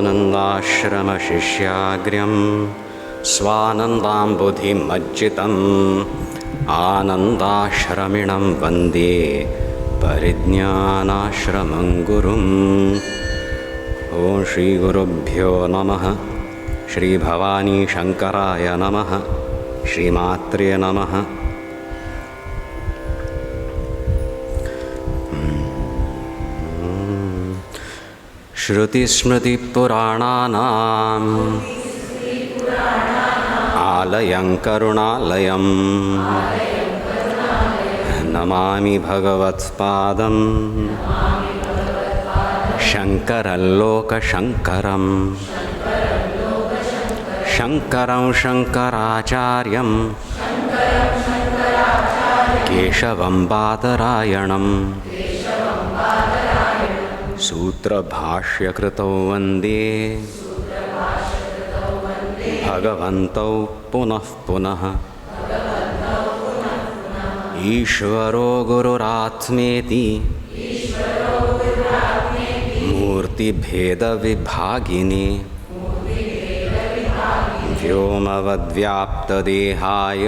स्वानन्दाश्रमशिष्याग्र्यं स्वानन्दाम्बुधिमज्जितम् आनन्दाश्रमिणं वन्दे परिज्ञानाश्रमं गुरुम्। ॐ श्रीगुरुभ्यो नमः। श्रीभवानी शङ्कराय नमः। श्रीमात्रे नमः। श्रुतिस्मृतिपुराणानाम् आलयं करुणालयं नमामि भगवत्पादं शङ्करं लोकशङ्करं शङ्करं शङ्कराचार्यं केशवं बादरायणं सूत्रभाष्यकृतौ वन्दे भगवन्तौ पुनः पुनः। ईश्वरो गुरुरात्मेति मूर्तिभेदविभागिने व्योमवद्व्याप्तदेहाय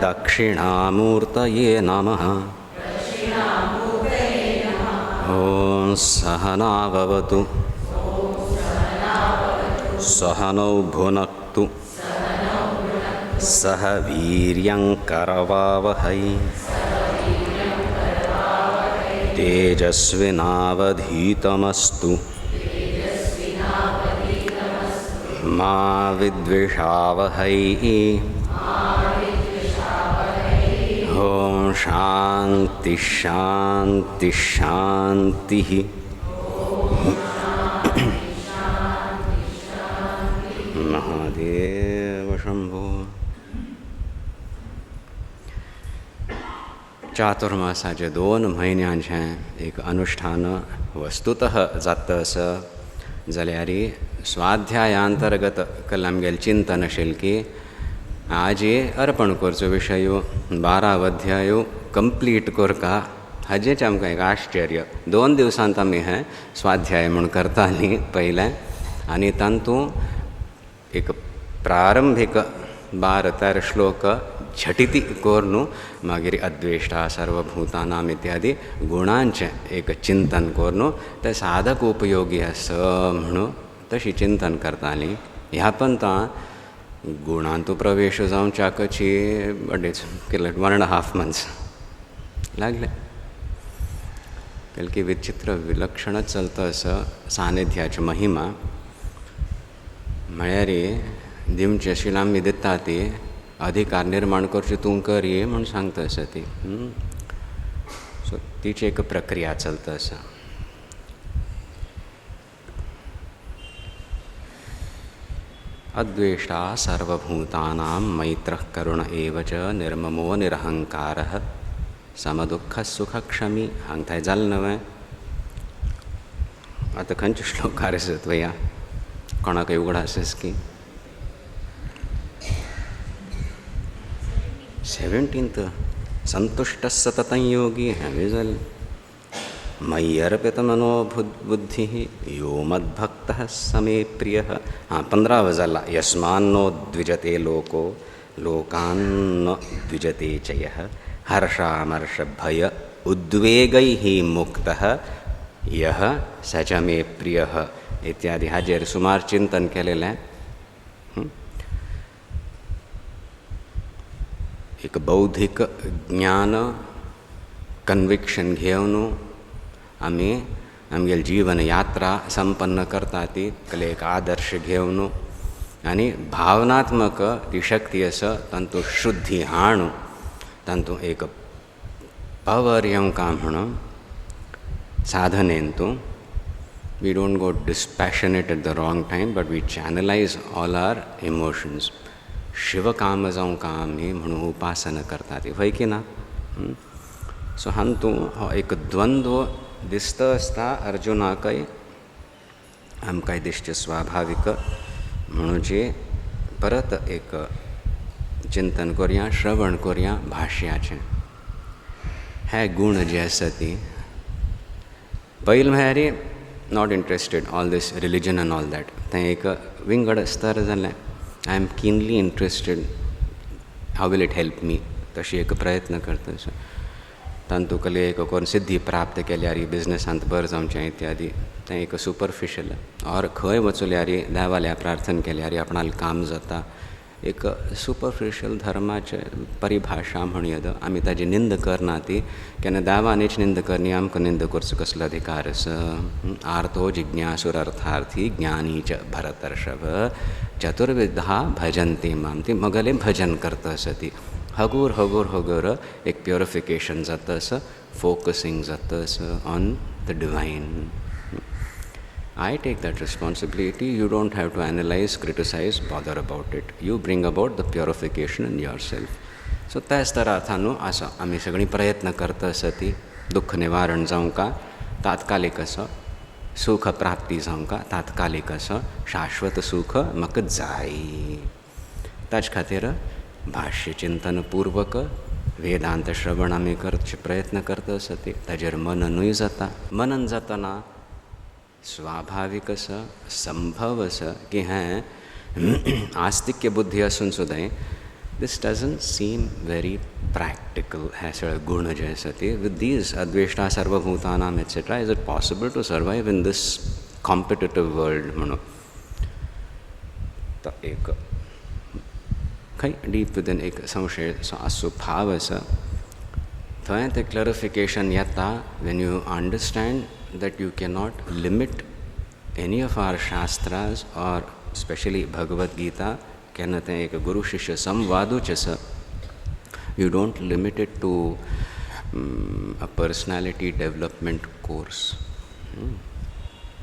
दक्षिणामूर्तये नमः। ॐ सहनाववतु सहनौ भुनक्तु सह वीर्यङ्करवावहै तेजस्विनावधीतमस्तु मा विद्विषावहै। ॐ शान्ति शान्ति शान्तिः। महादेव शंभो। चातुर्मासाचे 2 म्हयन्यांचे एक अनुष्ठान वस्तुतः जाता असं जाल्यार स्वाध्यायांतर्गत कल आमगेलें चिंतन आशिल्लें की आज अर्पण करचो विशय 12 अध्याय कंप्लीट करता हाजेच आमकां एक आश्चर्य। 2 दिवसांत आमी हें स्वाध्याय म्हूण करतालीं पयलें आनी तातूंत एक प्रारंभीक 12-13 श्लोक झटिती करून मागीर अद्वेष्टा सर्वभूतानां इत्यादी गुणांचें एक चिंतन करून ते साधक उपयोगी आसा म्हणून तशी चिंतन करतालीं। ह्या पंता गुणांतू प्रवेश जावच्या कशी अडेच केले 1.5 months लागले। की विचित्र विलक्षणच चलता असं सानिध्याची महिमा म्हळ्यार दिवचे आशिल्लें आमी दिता ती अधिकार निर्माण करची तूं कर ये म्हूण सांगता आसा ती। सो तिची एक प्रक्रिया चलता आसा। अद्वेष्टा सर्वभूतानां मैत्रः करुण एव च निर्ममो निरहंकारः समदुःखः सुखक्षमी। हांगथाय जालें नवें। आतां खंयचे श्लोकार आसा त्वया कोणाकय उगडासस की 17th संतुष्टः सततं योगी हांवें जालें। मय्यर्पितमनो बुद्धिः यो मद्भक्तः स मे प्रियः। 15वा जाला यस्मान्नो द्विजते लोको लोकान्न द्विजते च यः हर्षामर्षभय उद्वेगैः मुक्तः यः स च मे प्रियः इत्यादि हाजेर सुमार चिंतन केलेलें। एक बौद्धिक ज्ञान कन्विक्शन घेवन आमी आमगेली जीवन यात्रा संपन्न करता ती कले एक आदर्श घेवन आनी भावनात्मक ती शक्ती आसा तांतू शुद्धी हाडून तांतू एक पावर येवंका म्हणून साधनेन तूं we don't go dispassionate at the wrong time but we channelize all our emotions. Shiv काम जावं का आमी म्हणून उपासना करता ती होय की ना। सो हातूंत हो एक द्वंद्व दिसता आसता अर्जुनाकय आमकांय दिसचें स्वाभाविक म्हणून जे परत एक चिंतन करुया श्रवण करुया भाष्याचें। हे गुण जे आसा ती पयलीं म्हळ्यार not interested all this religion and all that. तें एक विंगड स्तर जालें. I am keenly interested. How will it help me? तशी एक प्रयत्न करता. तांतूंतली एक कोण सिद्धी प्राप्त केल्यार बिजनसांत बरें जावचें इत्यादी. तें एक सुपरफिशल. और खंय वचल्यार देवाल्या प्रार्थना केल्यार आपणालें काम जाता. एक सुपरफिशल धर्माचे परिभाषा म्हणून आमी ताजी निंद करना ती. केन्ना देवानीच निंद करनी, आमकां निंद करचो कसलो अधिकार आसा? आर्तो जिज्ञासुरर्थार्थी ज्ञानी च भरतर्षभ चतुर्विधा भजन्ति माम. ती मगलें भजन करता आसा ती. हगूर हगूर हगूर एक प्युरिफिकेशन जाता आसा, फोकसिंग जाता आसा on the divine. I take that responsibility. You don't have to analyze, criticize, bother about it. You bring about the purification in yourself. So त्याच तरार्थान आसा आमी सगळीं प्रयत्न करता आसा ती. दुःख निवारण जावं का तात्कालिक असो, सुख प्राप्ती जावं का तात्कालिक असो, शाश्वत सुख म्हाका जाय. ताचे खातीर भाष्य चिंतन पूर्वक वेदांत श्रवण आमी करचे प्रयत्न करता आसा ती. ताजेर मननूय जाता. मनन जातना स्वाभाविक असं संभव असं की हें आस्तिक्य बुद्धी असून सुद्दां this doesn't seem very practical. हे सगळे गुण जे आसा ते विथ दीज अद्वेष्टा सर्वभूतानाम et cetera is it possible to survive in this competitive world म्हणून. तो एक खंय डीप विदन एक संशय असो भाव आसा. थंय तें क्लॅरिफिकेशन येता Wien you understand that you cannot limit any of our shastras or especially Bhagavad Gita. Kenna te ek guru shishya samvaduch asa. You don't limit it to a personality development course.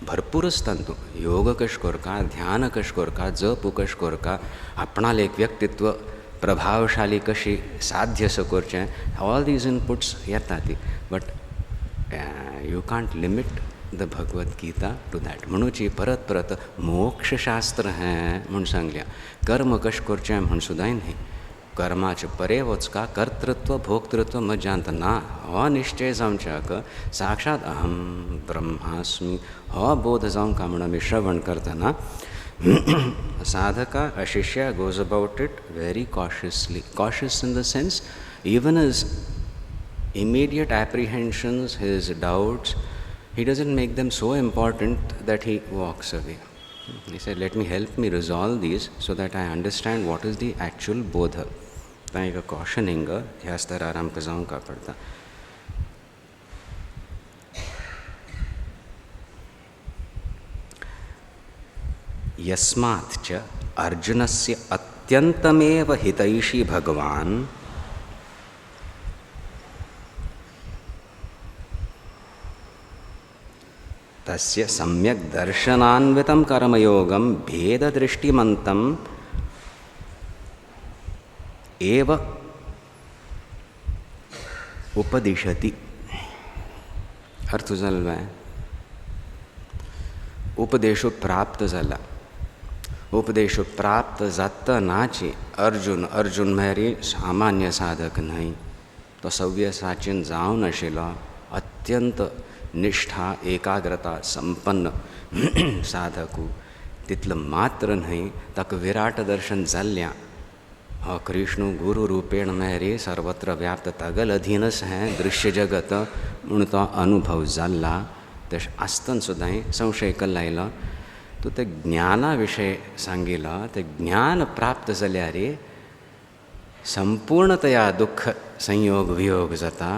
भरपूरच तांतू योग कश करका, ध्यान कश करका, जप कश करका, आपणालें एक व्यक्तित्व प्रभावशाली कशी साध्य असं करचें. ऑल दीज इनपुट्स येता ती. But you can't limit the Bhagavad Gita to that. म्हणूची परत परत मोक्षशास्त्र हें म्हूण सांगल्या. कर्म कश करचें म्हूण सुद्दां न्ही. कर्माचे परे वचका कर्तृत्व भोक्तृत्व मज्जांत ना. हो निश्चय जावच्याक साक्षात अहम ब्रह्मास्मी हो बोध जावंका म्हूण आमी श्रवण करतना साधका शिष्या goes about it very cautiously. Cautious in the sense even his immediate apprehensions, his doubts, he doesn't make them so important that he walks away. He said, let me help me resolve these so that I understand what is the actual bodha. तां एक cautioning ह्या स्तरार आमकां जावंका पडटा. यस्मात् च अर्जुनस्य अत्यन्तमेव हितैषी भगवान् तस्य सम्यक् दर्शनान्वितं कर्मयोगं भेददृष्टिमन्तम् एव उपदिशति. अर्थ जालो उपदेश प्राप्त जाला. उपदेश प्राप्त जातनाची अर्जुन म्हळ्यार सामान्य साधक न्हय. तो सव्यसाचीन जावन आशिल्लो अत्यंत निष्ठा एकाग्रता संपन्न साधकू. तितलं मात्र न्हय, ताका विराट दर्शन जाल्ल्या. हो कृष्ण गुरु रुपेण म्हळ्यार सर्वत्र व्याप्त तागल अधीनच हें दृश्य जगत म्हूण तो अनुभव जाल्ला. तशें आसतना सुद्दां संशय लायलो. तूं ते ज्ञाना विशय सांगिल्लो. तें ज्ञान प्राप्त जाल्यार संपूर्णतया दुःख संयोग वियोग जाता.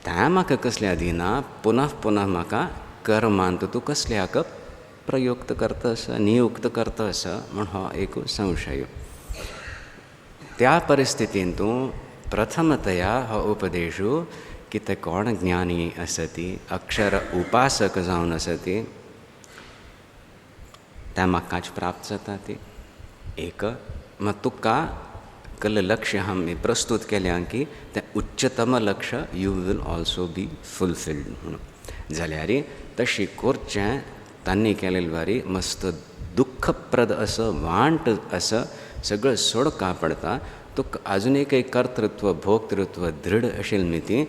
त्या म्हाका कसल्या अधीना पुनः पुनः म्हाका कर्मांत तूं कसल्याक प्रयुक्त करतस, नियुक्त करतस म्हूण हो एक संशय. त्या परिस्थितीन तूं प्रथमतया हो उपदेशू की ते कोण ज्ञानी आसती, अक्षर उपासक जावन आसती, त्या म्हाकाच प्राप्त जाता ती. एक मग तुका कल लक्ष्य आमी प्रस्तुत केल्या की तें उच्चतम लक्ष्य you will also be fulfilled म्हणून. जाल्यार तशी करचें तांणी केलेली वारी मस्त दुःखप्रद असं वांट असं सगळं सोडका पडता. तुका अजून एक कर्तृत्व भोक्तृत्व दृढ असेल न्ही ती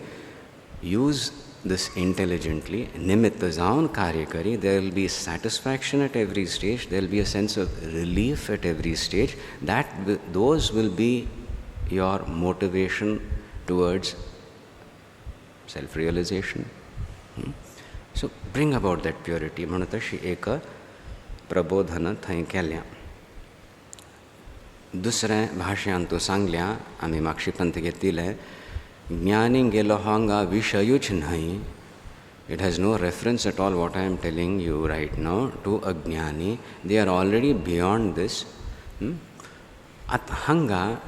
use this intelligently, nimitta zaun karya kari, there will be satisfaction at every stage, there will be a sense of relief at every stage. Those will be your motivation towards self-realization. So bring about that purity. म्हणून तशी एक प्रबोधन थंय केल्या. दुसरें भाशयांत तो सांगल्या, आमी मागशी पंथ घेतिले, ज्ञानी गेलो हांगा विशयूच न्हय. It has no reference at all what I am telling you right now to a jnani. They are already beyond this. At hanga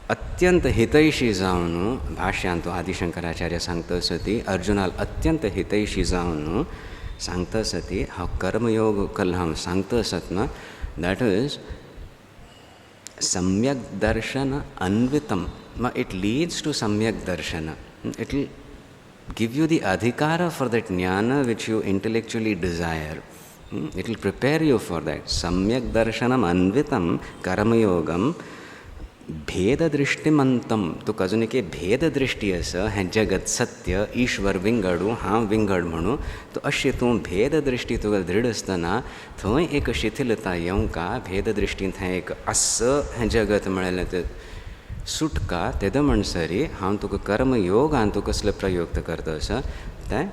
अत्यंत हितैषी जावन भाष्यांत आदिशंकराचार्य सांगता सती अर्जुनाल अत्यंत हितैषी जावन सांगता सती हांव कर्मयोग कल हांव सांगता सतना दॅट इज सम्यक दर्शन अन्वितम. It leads to samyak darshana. It will give you the adhikara for that jnana which you intellectually desire. It will prepare you for that. Samyak darshanam anvitam karma yogam भेद दृष्टिमंतम. तुका अजून एक भेद दृष्टी आसा, हें जगत सत्य, ईश्वर विंगडू, हांव विंगड म्हणू. तो अशी तूं भेद दृष्टी तुका दृढ आसतना थंय एक शिथिलता येवंका. भेद दृश्टीन थंय एक असं हें जगत म्हळेलें तें सुटका. तेदो म्हणसरी हांव तुका कर्मयोगान तूं कसले प्रयोग करता आसा तें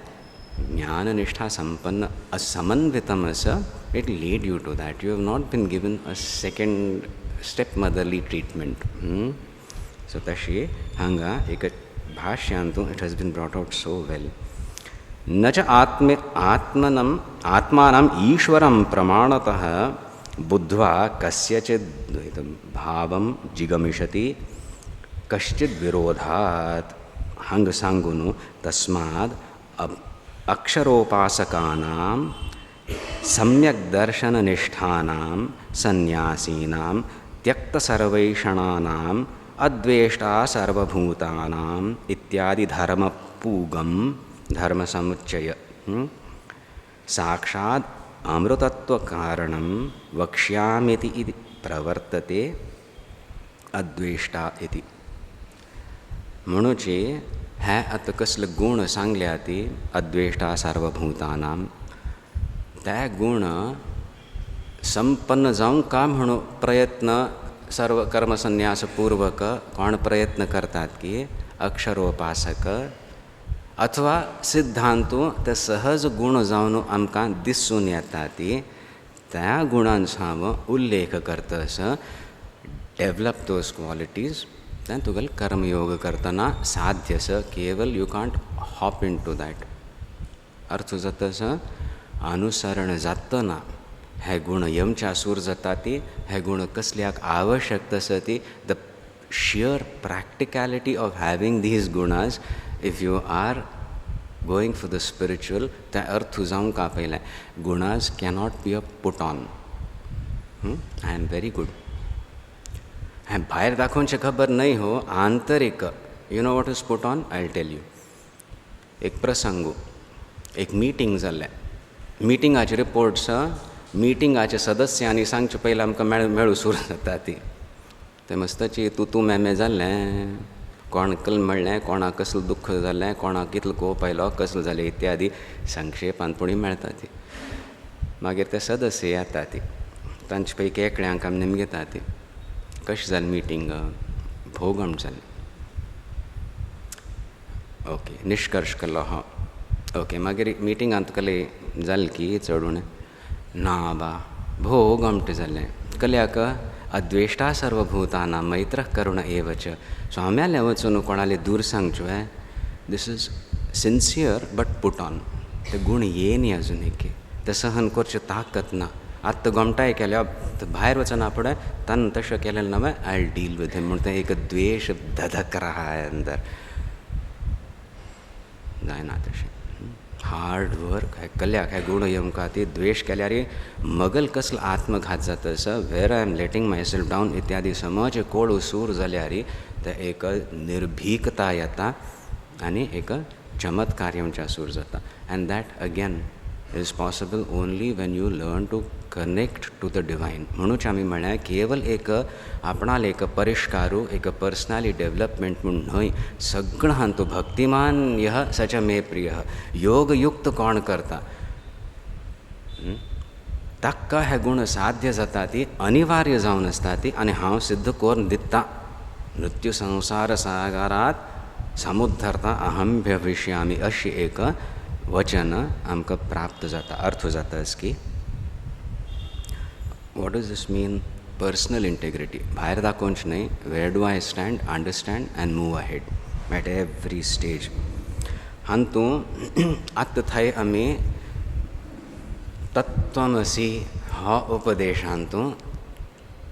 ज्ञाननिष्ठा संपन्न असमन्वितम आसा. It lead you to that. You have not been given a second stepmotherly treatment. So tashi hanga ek bhashyantu it has been brought out so well. Nacha atmanam atmanam ishwaram pramanatah buddhva kasyachid bhavam jigamishati kaschid virodhat. Hang sangunu tasmad aksharopasakanam सम्यक दर्शन निष्ठानाम सन्यासीनाम त्यक्त सर्वैषणानाम अद्वेष्टा सर्वभूतानाम इत्यादि धर्म पूगम धर्म समुच्चय साक्षात् अमृतत्व कारणम वक्ष्यामिति इति प्रवर्तते अद्वेष्टा इति. म्हणूचे हे आता कसले गुण सांगल्या ती अद्वेष्टा सर्वभूतानाम. त्या गुण संपन्न जाऊं का म्हणून प्रयत्न सर्व कर्मसन्यासपूर्वक कोण प्रयत्न करतात की अक्षरोपासक अथवा सिद्धांतू ते सहज गुण जावन आमकां दिसून येता ती त्या गुणांचो उल्लेख करतस. डेवलप दोज क्वालिटीज तें तुगेल कर्मयोग करतना साध्य स. केवल you can't hop in to that. अर्थ जातस अनुसरण जातना हे गुण येवच्या सूर जाता ती. हे गुण कसल्याक आवश्यक तसं ती. The sheer practicality of having these gunas, if you are going for the spiritual, त्या अर्थ जाऊं का पहिले gunas cannot be a put on. I am very good. हे बाहेर दाखवूनचे खबर नाही हो. आंतरिक. You know what is put on. I will tell you. एक प्रसंग, एक मीटिंग जाल्लें. मिटिंगाचे रिपोर्ट्स मिटिंगाचे सदस्यांनी सांगचे पयलीं आमकां मेळू सुरू जाता ती. ते मस्ताची तूं मेमे जाल्लें, कोण कल म्हणलें, कोणाक कसलें दुख्ख जाल्लें, कोणाक कितलो कोप आयलो, कसलें जालें इत्यादी संक्षेपान पुणी मेळटा ती. मागीर ते सदस्य येता ती. तांचे पैकी एकड्यांक आमी नेमगेता ती. कशी जाली मिटींग. भोगम जालें. ओके. निश्कर्श केलो हांव. ओके. मागीर मिटिंगांत कले जालें की चडून ना बा भोव गमट जालें. कल्याक अद्वेष्टा सर्वभूतानां मैत्रः करुण एव च. सो आम्याले वचून कोणाले दूर सांगच्यो this is sincere but put on. ते गुण येनी अजून एक ते सहन करचे ताकत ना. आत्ता गमटाय केल्या भायर वचना फुडें तान तशें केलें ना आय विल डील विथ हिम. म्हणून ते एक द्वेष धधक रहा है अंदर. जायना तशें. Hard work. हे कल्याक हे गुण येवंका ती. द्वेष केल्यार मगल कसलो आत्मघात जाता आसा. Where I am letting myself down इत्यादी समज कोळ सूर जाल्यार ते एक निर्भीकता येता आनी एक चमत्कार येवच्या सूर जाता. End that again is possible only when you learn to connect to the divine. म्हणूच आमी म्हळ्यार केवल एक आपणाल एक परिष्कारू एक पर्सनाली डेवलपमेंट म्हूण न्हय, सगळं हां तूं भक्तिमान यह सच मे प्रिय योगयुक्त कोण करता ताका हे गुण साध्य जाता ती अनिवार्य जावन आसता ती आनी हांव सिद्ध करून दिता. मृत्यू संसार सागरात समुद्धरता अहम भविष्यामी अशी एक वचन आमकां प्राप्त जाता. अर्थ जाता की what does this mean? Personal integrity भायर दाखोवच न्हय. Where do I stand, understand and move ahead at every stage. हातूं आत्त थंय आमी तत्त्वमसि हो उपदेशांतूं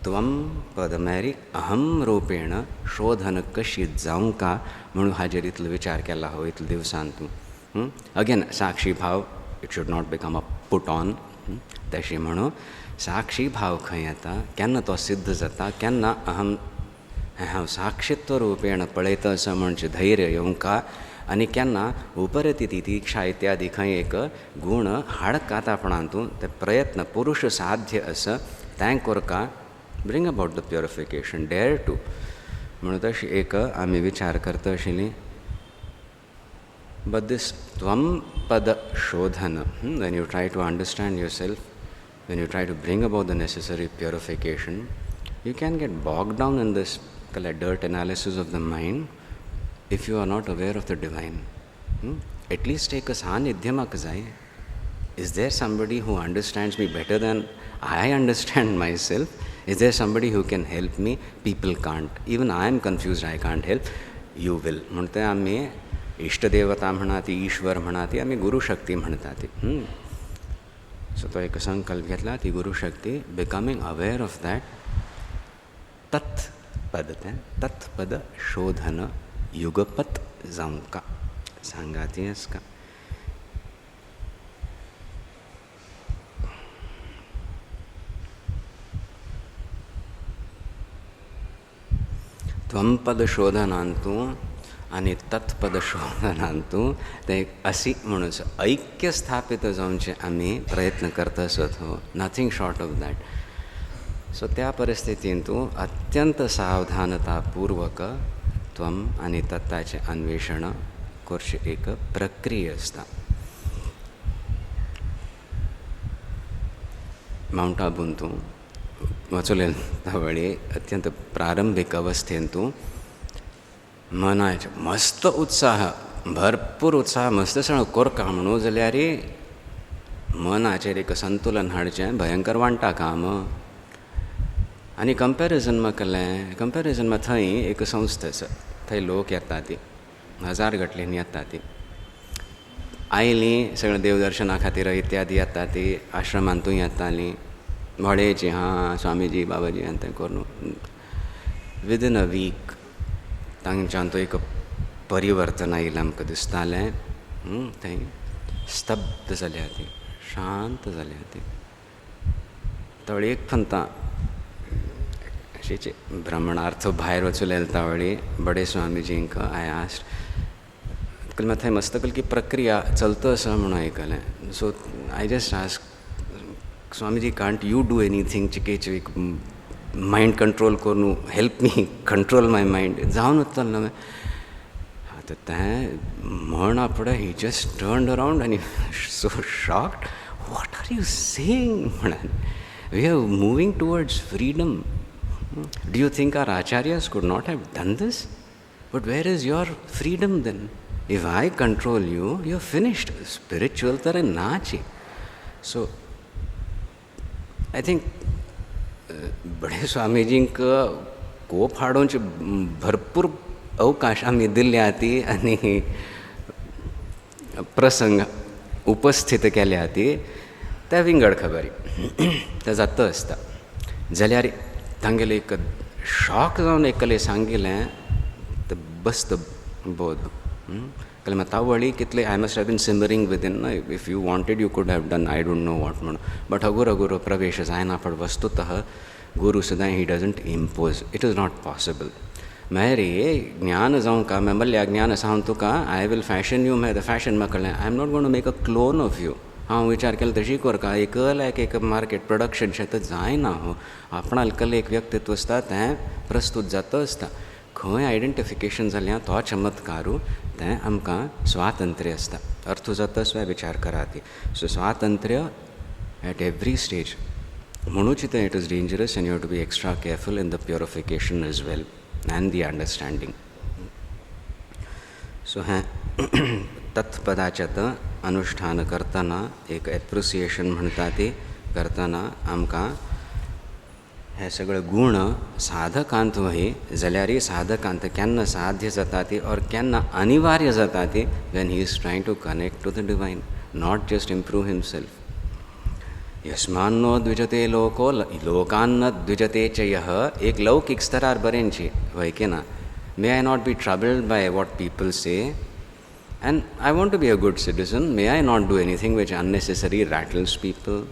त्वम पद मेरी अहम रूपेण शोधन कशी जावं का म्हणून हाजेर इतलो विचार केला हो इतल्या दिवसांतूं. अगेन साक्षी भाव it should not become a put on. तशें म्हणून साक्षी भाव खंय येता, केन्ना तो सिद्ध जाता, केन्ना अहम हांव साक्षित्व रूपेण पळयता असं म्हणजे धैर्य येवंका, आनी केन्ना उपरती तितिक्षा इत्यादी खंय एक गूण हाडकात आपणांतूं ते प्रयत्न पुरुष साध्य असं तें कोरका bring about the purification dare to. म्हणून तशी एक आमी विचार करता आशिल्लीं. But this tvam pada shodhana, when you try to understand yourself, when you try to bring about the necessary purification, you can get bogged down in this dirt analysis of the mind if you are not aware of the divine. At least take a sanidhyamak zai. Is there somebody who understands me better than I understand myself? Is there somebody who can help me? People can't. Even I am confused, I can't help. You will. म्हणते आम्ही इष्टदेवता म्हणा ती, ईश्वर म्हणा ती, आम्ही गुरुशक्ती म्हणता ती. So तो एक संकल्प घेतला ती गुरुशक्ती बिकमिंग अवेअर ऑफ दॅट तत्पद तें तत्पद शोधन युगपत जावं का सांगातीयस का. त्वंपद शोधनांतूं आनी तत्पद शोधनांतूं तें अशी म्हणून ऐक्य स्थापीत जावचे आमी प्रयत्न करता आसत हो, nothing short of that. So त्या परिस्थितींतूं अत्यंत सावधानतापूर्वक त्वम आनी तत्ताचें अन्वेषण करची एक प्रक्रिया आसता. माउंट आबूंतूं वचूंता वेळी अत्यंत प्रारंभीक अवस्थेंतूं मनाचे मस्त उत्साह, भरपूर उत्साह, मस्त सण कोरका म्हणू जाल्यार मनाचेर एक संतुलन हाडचें भयंकर वांटा काम. आनी कंपॅरिजन म्हाका केलें. कंपॅरिजन म्हाका थंय एक संस्था आसा, थंय लोक येता ती हजार गटलेन येता ती आयलीं सगळें देवदर्शना खातीर इत्यादी येता ती आश्रमांतूय येतालीं व्हडेची हां स्वामीजी बाबाजी आनी तें करून विदीन अ वीक तांच्यान तो एक परिवर्तन आयिल्लें आमकां दिसतालें. थंय स्तब्ध जाल्या ती, शांत जाल्या ती. तवळी एक फंता अशीच भ्रमणार्थ भायर वचूं येता वेळी बडे स्वामीजींक आय आस्क्ड कल थंय मस्तकल की प्रक्रिया चलता आसा म्हणून आयकलें. So I just asked Swamiji can't you do anything चिकेच मायंड कंट्रोल करून help me control my mind जावन वतलो. आतां तें म्हणा फुडें ही जस्ट टर्न्ड अरावंड आनी so shocked. What are you saying म्हणान. We are moving towards freedom. Do you think our acharyas could not have done this? But where is your freedom then? If I control you, you are finished. Spiritual तर नाची. So I think बडे स्वामीजींक कोप हाडोवचे भरपूर अवकाश आमी दिल्या ती आनी प्रसंग उपस्थित केल्या ती त्या विंगड खबरी तें जाता आसता. जाल्यार तांगेले एक शॉक जावन एकले सांगिल्लें द बस्ट बोध कळ्ळें म्हाका तावळी कितले I must have been simmering within. If you wanted you could have done, I don't know what म्हणून. बट अगोर प्रवेश जायना. पण वस्तुतः गुरू सुद्दां he doesn't impose. It is not possible. मेरे ज्ञान जावं का मेमल्या ज्ञान सांग तुका I will fashion you. The fashion म्हाका कळ्ळें. I am not gonna make a clone of you. हांव विचार केलो तशी कर का एकल्याक एक मार्केट प्रोडक्शन शेत जायना हो आपणाल एक व्यक्तित्व आसता तें प्रस्तूत जाता आसता खंय आयडेंटिफिकेशन जाल्यार तो चमत्कारू तें आमकां स्वातंत्र्य आसता अर्थ जाता स्वय विचार करात सो स्वातंत्र्य एट एवरी स्टेज म्हणूच तें it is dangerous and you have to be extra careful in the purification as well and the understanding so हें तत्पदाचें अनुष्ठान करतना एक एप्रिसिएशन म्हणटा ती करतना आमकां हे सगळे गुण साधकांत वही जाल्यार साधकांत केन्ना साध्य जाता ती और केन्ना अनिवार्य जाता ती when he is trying to connect to the divine not just improve himself यस्मान्नो द्विजते लोको लोकान्न द्विजते च यः एक लौकिक स्तरार बरेंची वय की ना may I not be troubled by what people say and I want to be a good citizen. May I not do anything which unnecessarily rattles people?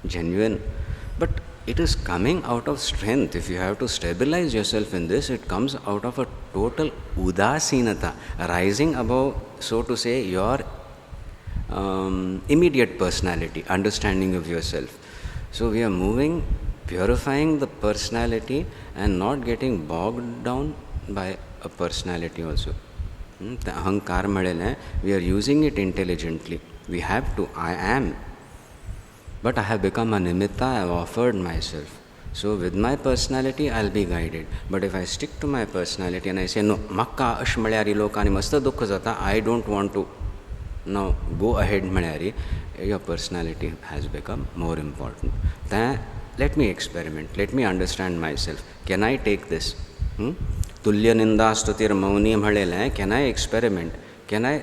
Genuine. But it is coming out of strength. If you have to stabilize yourself in this, it comes out of a total udasinata, rising above, so to say, your immediate personality, understanding of yourself. So we are moving, purifying the personality and not getting bogged down by a personality also. The ahankar madele, we are using it intelligently. We have to, I am. But I have become a nimitta, I have offered myself. So with my personality, I'll be guided. But if I stick to my personality and I say, no, makka ash malyari lokani masta dukh jata, I don't want to now go ahead malyari, your personality has become more important. Then let me experiment, let me understand myself. Can I take this? तुल्य निंदा स्तुतिर मौनी मळेले can I experiment can I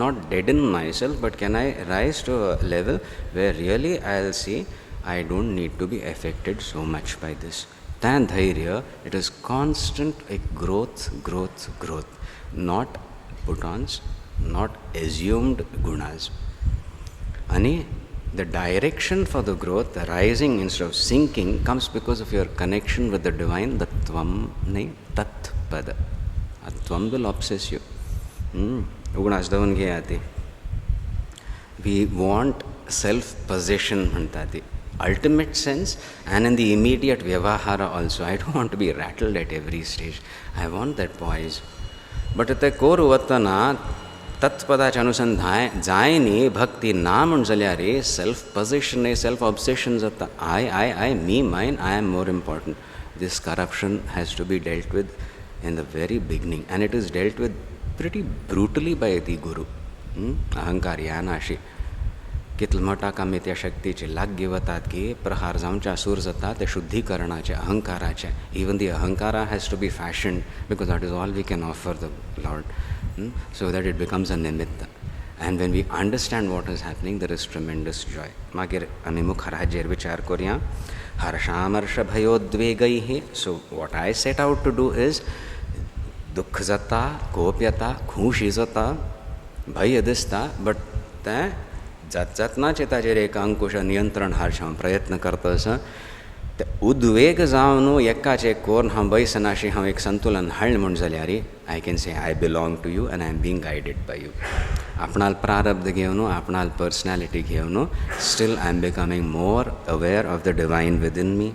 not deaden myself but can I rise to a level where really I'll see I don't need to be affected so much by this. Then dhairya, it is constant growth, not put-ons, not assumed gunas. Ani the direction for the growth, the rising instead of sinking, comes because of your connection with the divine, the tvam, nahi, tat pada. A tvam will obsess you. Ugunas davan ge aati. We want self-possession, bhantati. Ultimate sense and in the immediate vyavahara also. I don't want to be rattled at every stage. I want that poise. But at the core vatana, तत्पदाचे अनुसंधान जायनी भक्ती ना म्हण जाल्यार self position self obsession जाता I me mine I am more important. This corruption has to be dealt with in the very beginning and it is dealt with pretty brutally by the guru. अहंकार यानाशी कितल मोठा कामी त्या शक्तीचे लाग वतात की प्रहार जावचे सूर जाता ते शुद्धीकरणाचे अहंकाराचे even the ahankara has to be fashioned because that is all we can offer the Lord. So that it becomes a nimitta. And when we understand what is happening, there is tremendous joy. Magir ami mukharajir vichar korya harshamarsh bhayodvegaihi. So what I set out to do is dukhzata, kopyata, khushizata, bhayadista, but the जातना चेताचेर एक अंकुश नियंत्रण हारशे हांव प्रयत्न करता आसा ते उद्वेग जावन एकाचे कोरून हांव बैसनाशी हांव एक संतुलन हाडलें म्हण जाल्यार I can say I belong to you and I am being guided by you आपणाल प्रारब्ध घेवन आपणाल पर्सनॅलिटी घेवन still I am becoming more aware of the divine within me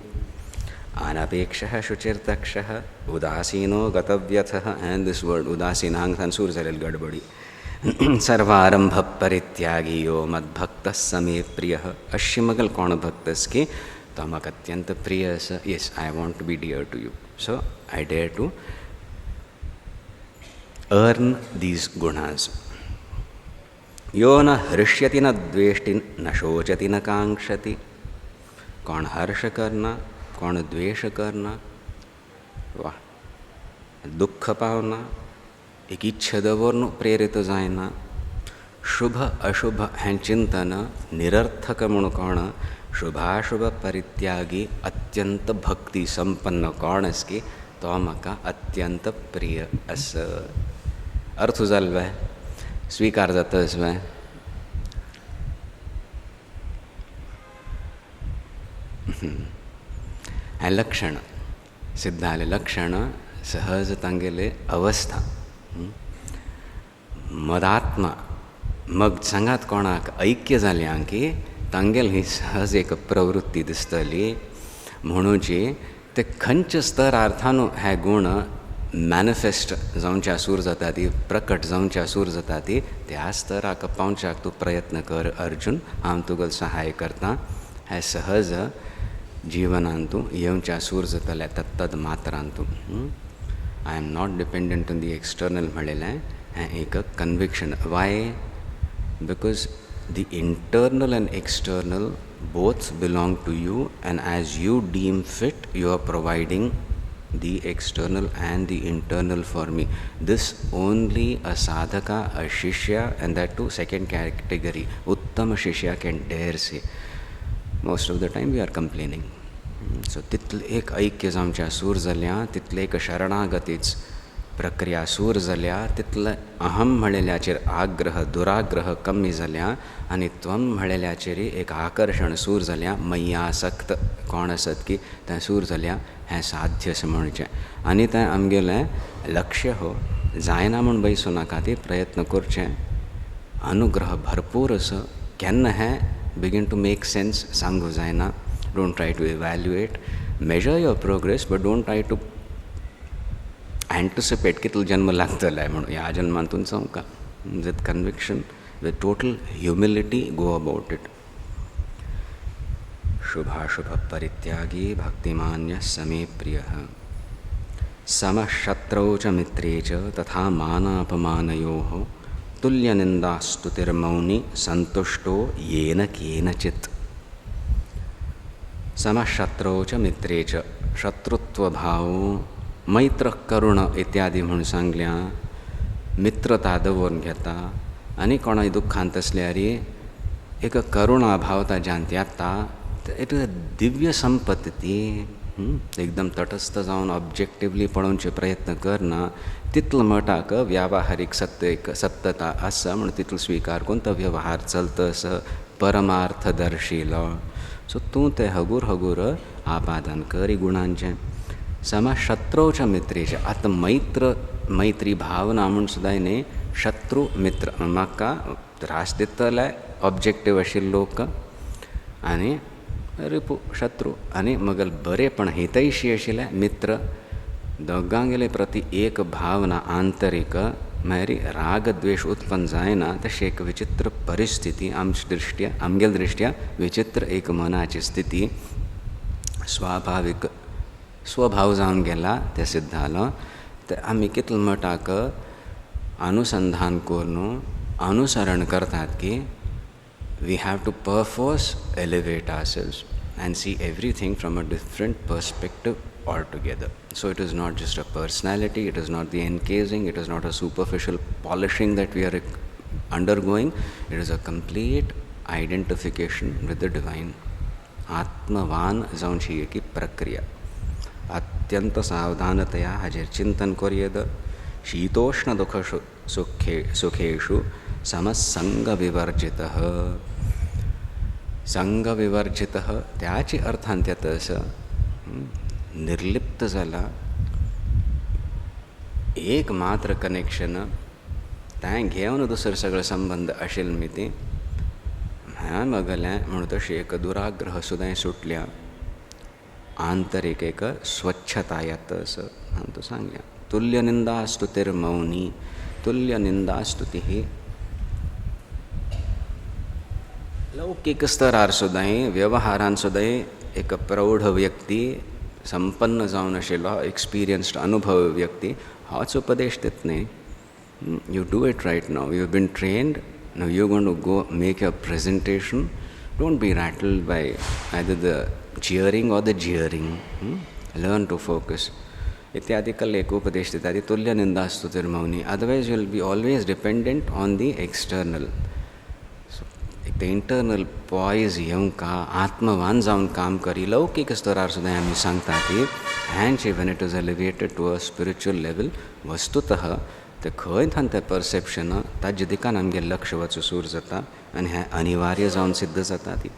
अनपेक्षः शुचिर्दक्षः उदासीनो गतव्यथः एंड दिस वर्ड उदासीन हांग सूर जालेल गडबडी सर्वारंभ परित्यागी यो मद्भक्त समे प्रिय अश्यमगल कौन भक्तस के तमक अत्यंत प्रिय स yes I want to be dear to you so I dare to earn these गुणास यो न हृष्यति न द्वेष्टि न शोचति न कांक्षति कौन हर्ष करना कौन द्वेष करना वाह दुख पावना एक इच्छेदवरून प्रेरित जायना शुभ अशुभ हें चिंतन निरर्थक म्हणून कोण शुभाशुभ परित्यागी अत्यंत भक्ती संपन्न कोण आस की तो म्हाका अत्यंत प्रिय आस अर्थ जालो काय स्वीकार जाता आसवाय हें लक्षण सिद्ध जालें लक्षण सहज तांगेले अवस्था मदात्मा मग सांगात कोणाक ऐक्य जाल्यां की तांगेल ही सहज एक प्रवृत्ती दिसतली म्हणूची ते खंयच्या स्तरार्थानू हे गुण मॅनिफेस्ट जावच्या सूर जाता ती प्रकट जावच्या सूर जाता ती त्या स्तराक पावच्याक तूं प्रयत्न कर अर्जुन. हांव तुका सहाय करता. हे सहज जिवनांत तूं येवच्या सूर जातले तत्तद मात्रांत तूं. I am not dependent on the external म्हणलेलें हें एक conviction. Why? Because the internal and external both belong to you, and as you deem fit you are providing the external and the internal for me. This only a sadhaka, a shishya, and that too second category uttama shishya can dare say. Most of the time we are complaining. So तितले एक ऐक्य जावच्या सूर जाल्या, तितले एक शरणागतीच प्रक्रिया सूर जाल्या, तितले अहम म्हणलेल्याचेर आग्रह दुराग्रह कमी जाल्या आनी त्वम म्हणलेल्याचेर एक आकर्शण सूर जाल्या. मय्यासक्त कोण आसत की तें सूर जाल्या हें साध्य अशें म्हणचें. आनी तें आमगेलें लक्ष्य हो. जायना म्हूण बैसूं नाका, ती प्रयत्न करचें. अनुग्रह भरपूर असो. केन्ना हें बिगीन टू मेक सेन्स सांगूं जायना. Don't try to evaluate. Measure your progress but don't try to anticipate कितलो जन्म लागतले म्हणून ह्या जन्मांतून चवका. With conviction, with total humility go about it. शुभाशुभ परित्यागी भक्तिमान्य समे प्रियः समशत्रौ च मित्रे च तथा मानापमानयोः तुल्यनिन्दास्तुतिर्मौनी संतुष्टो येन केनचित्. समशत्रौ च मित्रे च शत्रुत्वभाव मैत्र करुण इत्यादी म्हणून सांगल्या. मित्रता दवरून घेता आनी कोणाय दुख्खांत असल्यार एक करुणा भावता ज्यान येता. इट इज अ दिव्य संपत्ती ती. एकदम तटस्थ जावन ऑब्जेक्टिवली पळोवचे प्रयत्न करना. तितलो मटाक व्यावहारीक सत्यता आसा म्हणून तितलो स्विकार करून तो व्यवहार चलतस परमार्थदर्शिलो. सो तूं तें हगूर हगूर आपादन कर गुणांचें. समशत्रूच्या मित्रेचे. आतां मैत्री भावना म्हणून सुद्दां न्ही, शत्रू मित्र. म्हाका त्रास दितले ऑब्जेक्टीव आशिल्ले लोक आनी रिपू शत्रू आनी मगल बरेपण हितैशी आशिल्ले मित्र. दोगांगेले प्रती एक भावना आंतरीक म्हळ्यार राग द्वेष उत्पन्न जायना. तशी एक विचित्र परिस्थिती आमगेल्या दृश्ट्या विचित्र एक मनाची स्थिती स्वाभाविक स्वभाव जावन गेला. ते सिद्ध जालो. ते आमी कितले मटाक अनुसंधान करून अनुसरण करतात की we have to perforce elevate ourselves and see everything from a different perspective altogether. So it is not just a personality, it is not the encasing, it is not a superficial polishing that we are undergoing. It is a complete identification with the divine. आत्मवान जावची एक प्रक्रिया. अत्यंत सावधानतया हाजेर चिंतन करियेद. शीतोष्ण दुख सुखेषु Samsung विवर्जितः. संग विवर्जितः त्याची अर्थांत येतस निर्लिप्त जाला. एक मात्र कनेक्शन तें घेवन दुसरे सगळे संबंध आशिल्ले मिती हां मगलें म्हणून तशी एक दुराग्रह सुद्दां सुटल्या. आंतरिक एक स्वच्छता येतस हांव तूं सांगल्या. तुल्य निंदा स्तुतिर्मौनी. तुल्य निंदा स्तुती ही लौकिक स्तरार सुद्दां व्यवहारान सुद्दां एक प्रौढ व्यक्ती संपन्न जावन आशिल्लो एक्सपिरियन्स्ड अनुभव व्यक्ती होच उपदेश दित न्ही. You do it right now. You been trained. Now you going to go make your presentation. Don't be rattled by either the cheering or the jeering. Learn to focus. इत्यादिकल एक उपदेश दिता. तुल्य निंदा स्तुतिर्मौनी. Otherwise you will be always dependent on the external. एक the internal poise येवंका आत्मवान जावन काम करी. लौकिक स्तरार सुद्दां आमी सांगता की हँच even it is elevated to a spiritual level. वस्तुतः ते खंय थान तें परसेप्शन ताजे दिकान आमगे लक्ष वचूं सूर जाता आनी हें अनिवार्य जावन सिद्ध जाता. ती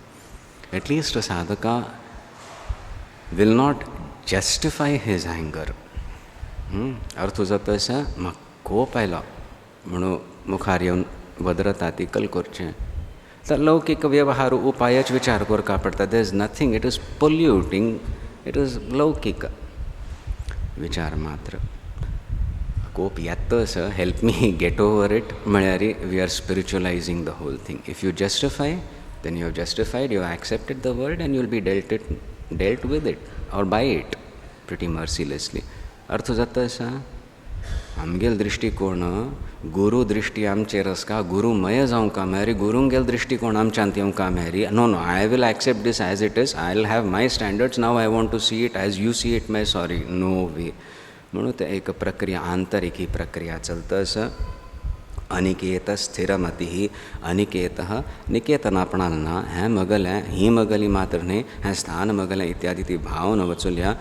at least sadhaka will not justify his anger. अर्थ जाता असा म्हाका कोप आयलो म्हणून मुखार येवन वदरता ती कल करचें तर लौकिक व्यवहार उपायच विचार करका पडटा. There is nothing, it is polluting, it is लौकिक विचार मात्र. कोप येतस help me get over it म्हळ्यार we are spiritualising the whole thing. If you justify then you have justified, you have accepted the world and you will be dealt with it or by it pretty mercilessly. अर्थ जाता असा आमगेल दृश्टिकोण गुरु दृश्टी आमचेर आसका गुरुमय जावंक मेळ्ळी, गुरूंगेल दृश्टिकोण आमच्यांत येवंक मेळ्ळी. No no, I will accept this as it is, I will have my standards, now I want to see it as you see it, my sorry, no way. म्हणून ते एक प्रक्रिया, आंतरिक ही प्रक्रिया चलतस. अनिकेत स्थिरमती, अनिकेत निकेतनापणालना हें मगलें ही मगली मात्र न्ही, हें स्थान मगलें इत्यादी ती भावना वचुल्या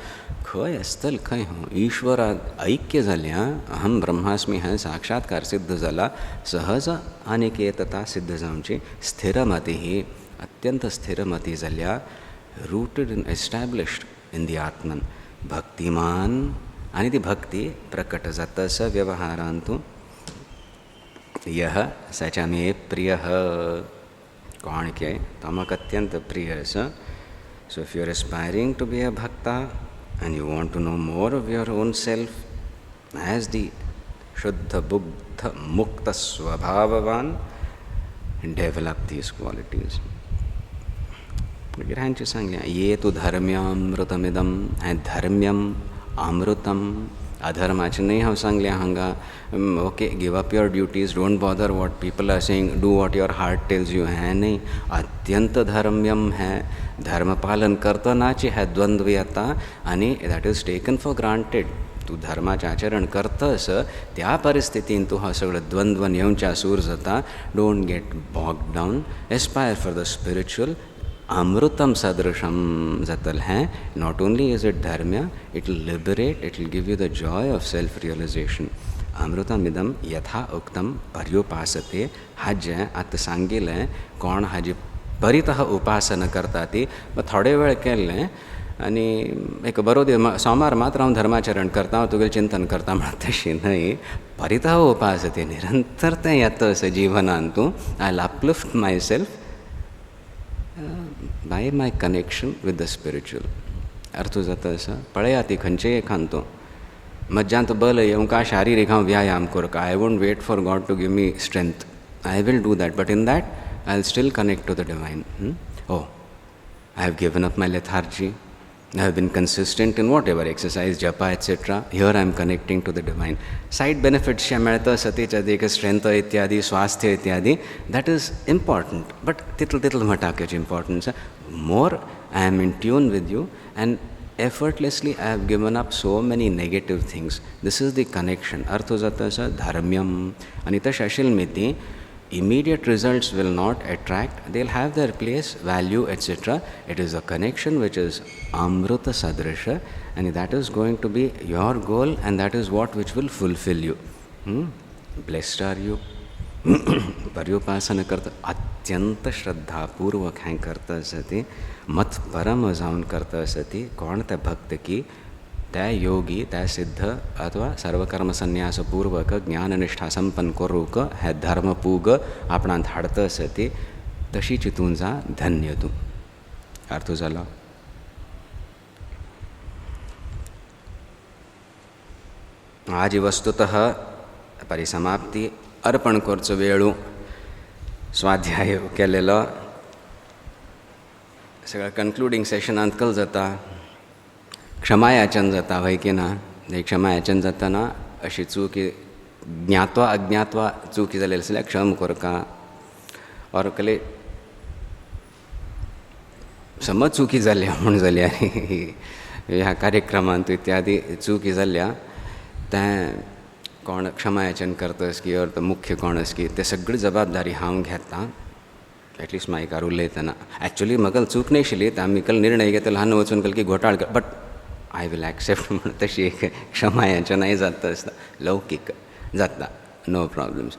खंय आसतल खंय हूँ ईश्वरा ऐक्य जाल्या अहम ब्रह्मास्मी हें साक्षात्कार सिद्ध जाला. सहज अनिकेतता सिद्ध जावची. स्थिरमती ही अत्यंत स्थिरमती जाल्या, रूटेड इन एस्टॅब्लिश्ड इन दी आत्मन. भक्तिमान आनी ती भक्ती प्रकट जातस व्यवहारांतू. यह सचा मे प्रिय कोण के तो म्हाका अत्यंत प्रिय आसा. So if you are aspiring to be a bhakta and you want to know more of your own self as the Shuddha Buddha Mukta Swabhavavan, develop these qualities. गिरांची सांगल्या ये तु धर्म्यामृतमिदम and धर्म्यम अमृतम. अधर्माचे नाही हांव सांगल्या हांगा okay give up your duties, don't bother what people are saying, do what your heart tells you. है नहीं, अत्यंत धर्म्यम है, धर्मपालन करतनाची है द्वंद्व येता आनी that is taken for granted. तूं धर्माचें आचरण करतस त्या परिस्थितीन तूं हो सगळो द्वंद्वन येवच्या सूर जाता. Don't get bogged down, aspire for the spiritual. अमृतम सदृशम जातल हैं. Not only is it dharmya, it will liberate, it will give you the joy of self realisation. अमृतमिदम यथा उक्तम पर्युपासते. हाजें आतां सांगिल्लें कोण हाजी परितः उपासना करता ती. थोडे वेळ केल्लें आनी एक बरो दीस सोमार मात्र हांव धर्माचरण करता, हांव तुगेलें चिंतन करता म्हणून तशी न्हय. परितः उपासते, निरंतर तें येता अशें जिवनांत तूं. I will uplift myself by my connection with the spiritual. अर्थ जाता असा पळया ती खंयचेय एखांतो मज्जांत बल येवंका शारिरीक हांव व्यायाम करता. I won't wait for God to give me strength, I will do that, but in that I will still connect to the divine. Oh, I have given up my lethargy. I have been consistent in whatever exercise, japa, etc. Here I am connecting to the divine. Side benefits शे मेळता सतीच्या देख strength इत्यादि, स्वास्थ्य इत्यादि, that is important. But तितल म्हटाकच importance. More I am in tune with you and effortlessly I have given up so many negative things. This is the connection. अर्थ जाता असा धर्म्यम. आणि तशें आशिल्लें मिती immediate results will not attract, they'll have their place, value, etc. It is a connection which is amruta sadrisha, and that is going to be your goal, and that is what which will fulfill you. Blessed are you. पर्युपासना करता अत्यंत श्रद्धापूर्वक हें करता सती, मत परम जावन करता सती. कोण ते भक्त की त्या योगी त्या सिद्ध अथवा सर्वकर्म संन्यासपूर्वक ज्ञाननिष्ठा संपन्न करूक हे धर्मपूग आपणांत हाडता सती तशी चिंतून जा धन्य तूं. अर्थ जालो. आज वस्तुतः परिसमाप्ती अर्पण करचो वेळू स्वाध्याय केलेलो सगळ्या कन्क्लुडिंग सेशनांत कल जाता. क्षमायाचन जाता वय की ना. क्षमायाचन जातना अशी चूक ज्ञात्वा अज्ञात्वा चुकी जालेली आसल्यार क्षम करका. और कले समज चुकी जाल्या म्हूण जाल्यार ह्या कार्यक्रमांत इत्यादी चुकी जाल्या तें कोण क्षमायाचन करतस की और मुख्य कोण आस की ते सगळी जबाबदारी हांव घेता. एटलिस्ट मायकार उलयतना एक्चुअली म्हाका चूक नाही आशिल्ली, आमी कल निर्णय घेतलो ल्हान वचून कल की घोटाळ कर, बट आय विल एक्सेप्ट म्हणून तशी एक क्षमायाचनय जाता आसता. लौकीक जाता, नो प्रॉब्लम्स.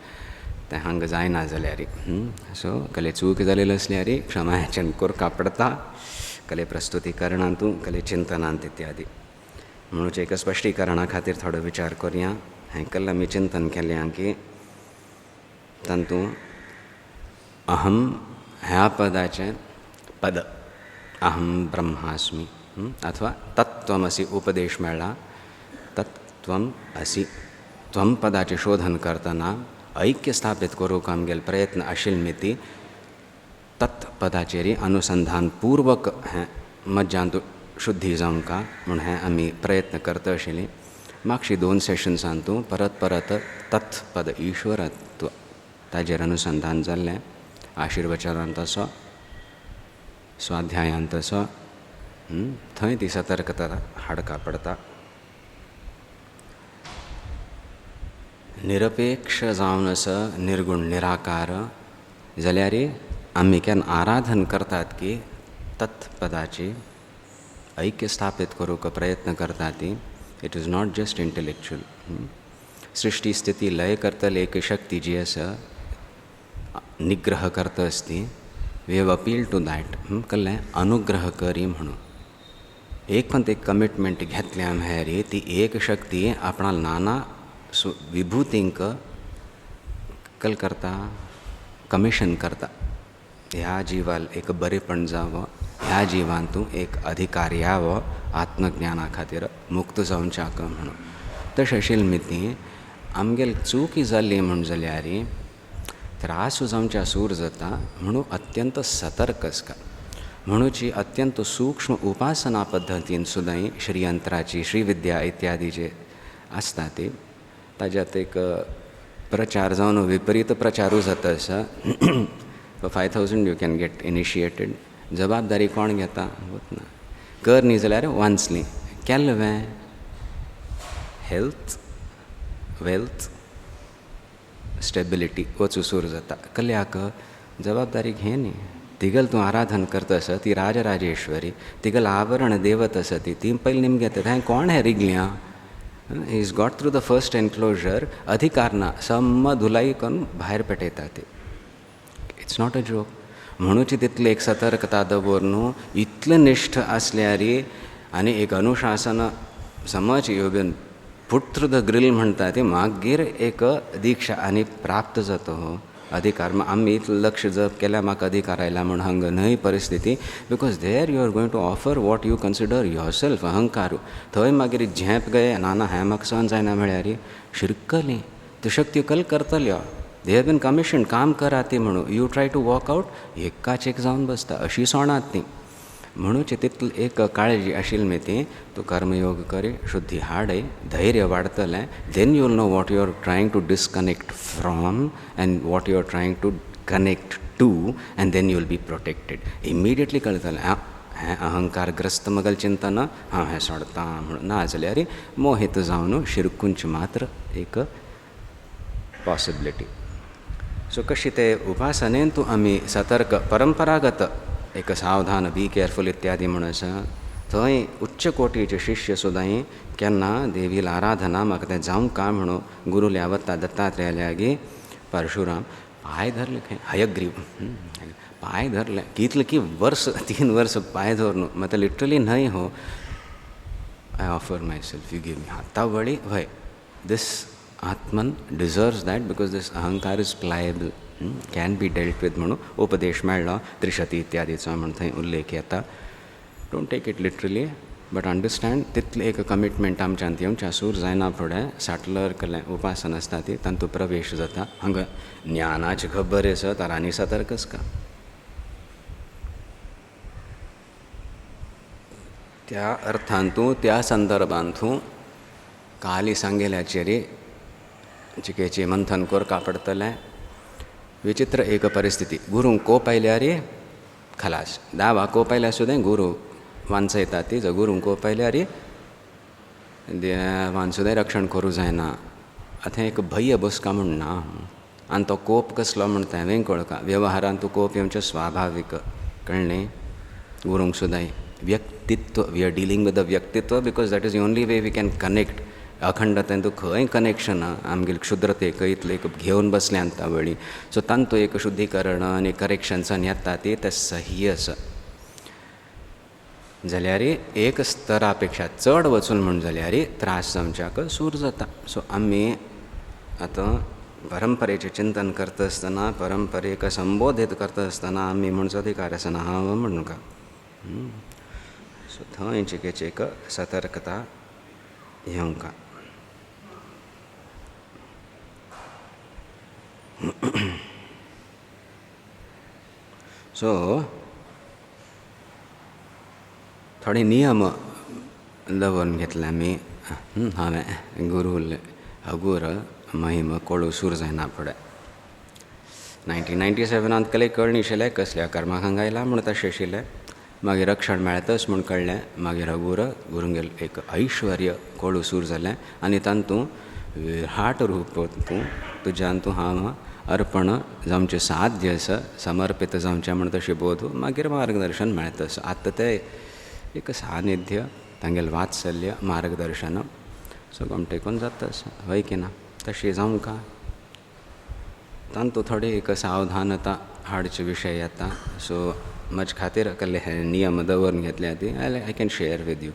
तें हांगा जायना जाल्यार सो कले चूक जालेली आसल्यार क्षमायाचन करका पडटा. कले प्रस्तुतीकरणांतू कले चिंतनांत इत्यादी. म्हणून एक स्पश्टीकरणा खातीर थोडो विचार करया. हें कल्ला आमी चिंतन केलें की तातूंत अहम ह्या पदाचें पद अहम ब्रह्मास्मी अथवा तत्त्वमसि उपदेश मेळ्ळा. तत्त्वम असि त्वम पदाचें शोधन करतना ऐक्य स्थापीत करूंक आमगेलो प्रयत्न आशिल्लो तत्पदाचेर अनुसंधान पूर्वक हें मज्जांतू शुद्धी जावंका म्हूण हें आमी प्रयत्न करता आशिल्लीं. मागशीं 2 सेशन्सांतू परत परत तत्पद ईश्वरत्व ताजेर अनुसंधान जाल्लें. आशिर्वचनांत आसो, स्वाध्यायांत आसो, थंय ती सतर्कता हाडका पडटा. निरपेक्ष जावन आसा निर्गुण निराकार जाल्यार आमी केन्ना आराधन करतात की तत्पदाची ऐक्य स्थापीत करूंक प्रयत्न करता ती it is not just intellectual. सृष्टी स्थिती लय करतली एक शक्ती जी आसा निग्रह करता आसती. We have appeal to that कळ्ळें अनुग्रह करी म्हणून एक पण एक कमिटमेंट घेतली आमी ती एक शक्ती आपणा नाना विभूतींक कल करता कमिशन करता. ह्या जिवाल एक बरेपण जावं, ह्या जिवांतू एक अधिकार यावो आत्मज्ञाना खातीर मुक्त जावच्याक म्हणून. तशें आशिल्ली ती आमगेल चूक जाल्ली म्हण जाल्यार त्रास जावच्या सूर जाता म्हणून अत्यंत सतर्क आसता. म्हणूची अत्यंत सूक्ष्म उपासना पद्दतीन सुद्दां श्रीयंत्राची श्रीविद्या इत्यादी जे आसता ती ताज्यात एक प्रचार जावन विपरीत प्रचारूय जाता आसा. For 5000 you can get initiated. जबाबदारी कोण घेता वतना कर न्ही जाल्यार वांचली केल्लें हेल्थ वेल्थ स्टेबिलिटी वचूं सूर जाता. कल्याक जबाबदारी घे न्ही. तिगल तूं आराधन करता आसा ती राजराजेश्वरी तिगल आवरण देवत आसा ती पयलीं निमगे थंय कोण हे रिगल्यां he is got through the first enclosure अधिकार ना सम्म धुलाई करून भायर पेटयता ती. It's not a joke. म्हणूची तितली एक सतर्कता दवरून इतलें निश्ठ आसल्यार आनी एक अनुशासन समज येवन फूट थ्रू द ग्रिल म्हणटा ती मागीर एक दीक्षा आनी प्राप्त जाता हो अधिकार. आमी इतलें लक्ष जप केल्यार म्हाका अधिकार आयला म्हूण हांग न्हय परिस्थिती. Because there you are going to offer what you consider yourself अहंकारू. थंय मागीर झेप गये ना हें म्हाका सहन जायना म्हळ्यार शिरकली त्यो शक्ती कल करतल्यो. दे हॅव बीन कमिशन काम करा ती म्हणून you try to walk out एकाच एक जावन बसता अशी सोणात ती. म्हणूची तितली एक काळजी आशिल्ली ती तूं कर्मयोग करी शुद्धी हाडय धैर्य वाडतलें. Then you will know what you are trying to disconnect from and what you are trying to connect to and then you will be protected. Immediately कळटलें हें अहंकारग्रस्त मगल चिंतन हांव हें सोडतां म्हणून. ना जाल्यार मोहित जावन शिरकूंच मात्र एक पॉसिबिलिटी. सो कशी ते उपासनेन तूं आमी सतर्क परंपरागत एक सावधान बी केअरफूल इत्यादी म्हणून आसा. थंय उच्च कोटीचे शिश्य सुद्दां केन्ना देवीला आराधना म्हाका तें जावंका म्हणून गुरुल्या वता दत्तात्रेयाल्यागी परशुराम पांय धरले खंय हयग्रीव पांय धरले कितले की वर्स 3 वर्स पांय धरून मतलब लिटरली न्हय हो I offer my self you give me आतां वळी हय दिस Atman deserves that because this ahankar is pliable, can be dealt with म्हणून उपदेश मेळ्ळो. त्रिशती इत्यादीचो म्हण थंय उल्लेख येता. Don't take it literally but understand तितलें एक कमिटमेंट आमच्यान येवच्या सूर जायना फुडें साटलर केलें उपासन आसता ती तांतूं प्रवेश जाता. हांगा ज्ञानाची खबर आसा तर आनी सतर्क आसता. त्या अर्थांतू त्या संदर्भांतू काली सांगेल्याचेर चिकेची मंथन करका पडटलें. विचित्र एक परिस्थिती गुरूंक कोप आयल्यार खलास दावा कोप आयल्यार सुद्दां गुरू वांचयता ती जर गुरूंक कोप आयल्यार देवान सुद्दां रक्षण करूं जायना. आतां एक भय बसका म्हूण ना आनी तो कोप कसलो म्हणटा हांवें कळका. वेव्हारांत तूं कोप येवचें स्वाभावीक कळ्ळें. गुरूंक सुद्दां व्यक्तित्व we are dealing with the vyaktitva because that is the only way we can connect. अखंडतेन तूं खंय कनेक्शन आमगेली क्षुद्रतेक इतलें एक घेवन बसलें आतां वळी. सो तांतूं एक शुद्धीकरण आनी करेक्शन्सान येता ते सही आसा. जाल्यार एक स्तरा पेक्षा चड वचून म्हण जाल्यार त्रास जावच्याक सूर जाता. सो आमी आतां परंपरेचें चिंतन करता आसतना परंपरेक संबोधीत करता आसतना आमी म्हणचो अधिकार आसा ना हांव म्हणून का. सो थंय चिकेची एक सतर्कता येवंक. सो थोडे नियम दवरून घेतले आमी. हांवें गुरूल हगूर महिम कोळू सूर जायना फुडें 1997 केले कळनाशिल्लें कसल्या कर्माक हांगा आयला म्हूण तशें आशिल्लें. मागीर रक्षण मेळतच म्हूण कळ्ळें. मागीर गुरूंगेल एक ऐश्वर्य कोळू सूर जालें आनी तांतूं विराट रूप तुज्यान तूं हांव अर्पण जावचें साध्य आसा समर्पित जावचें म्हण तशें बोध. मागीर मार्गदर्शन मेळतस. आतां तें एक सानिध्य तांगेलें वात्सल्य मार्गदर्शन सगळें टेकून जातस हय की ना. तशें जावंक तांतूं थोडी एक सावधानता हाडचे विशय येता. सो म्हजे खातीर कसले हे नियम दवरून घेतले ती I can share with you.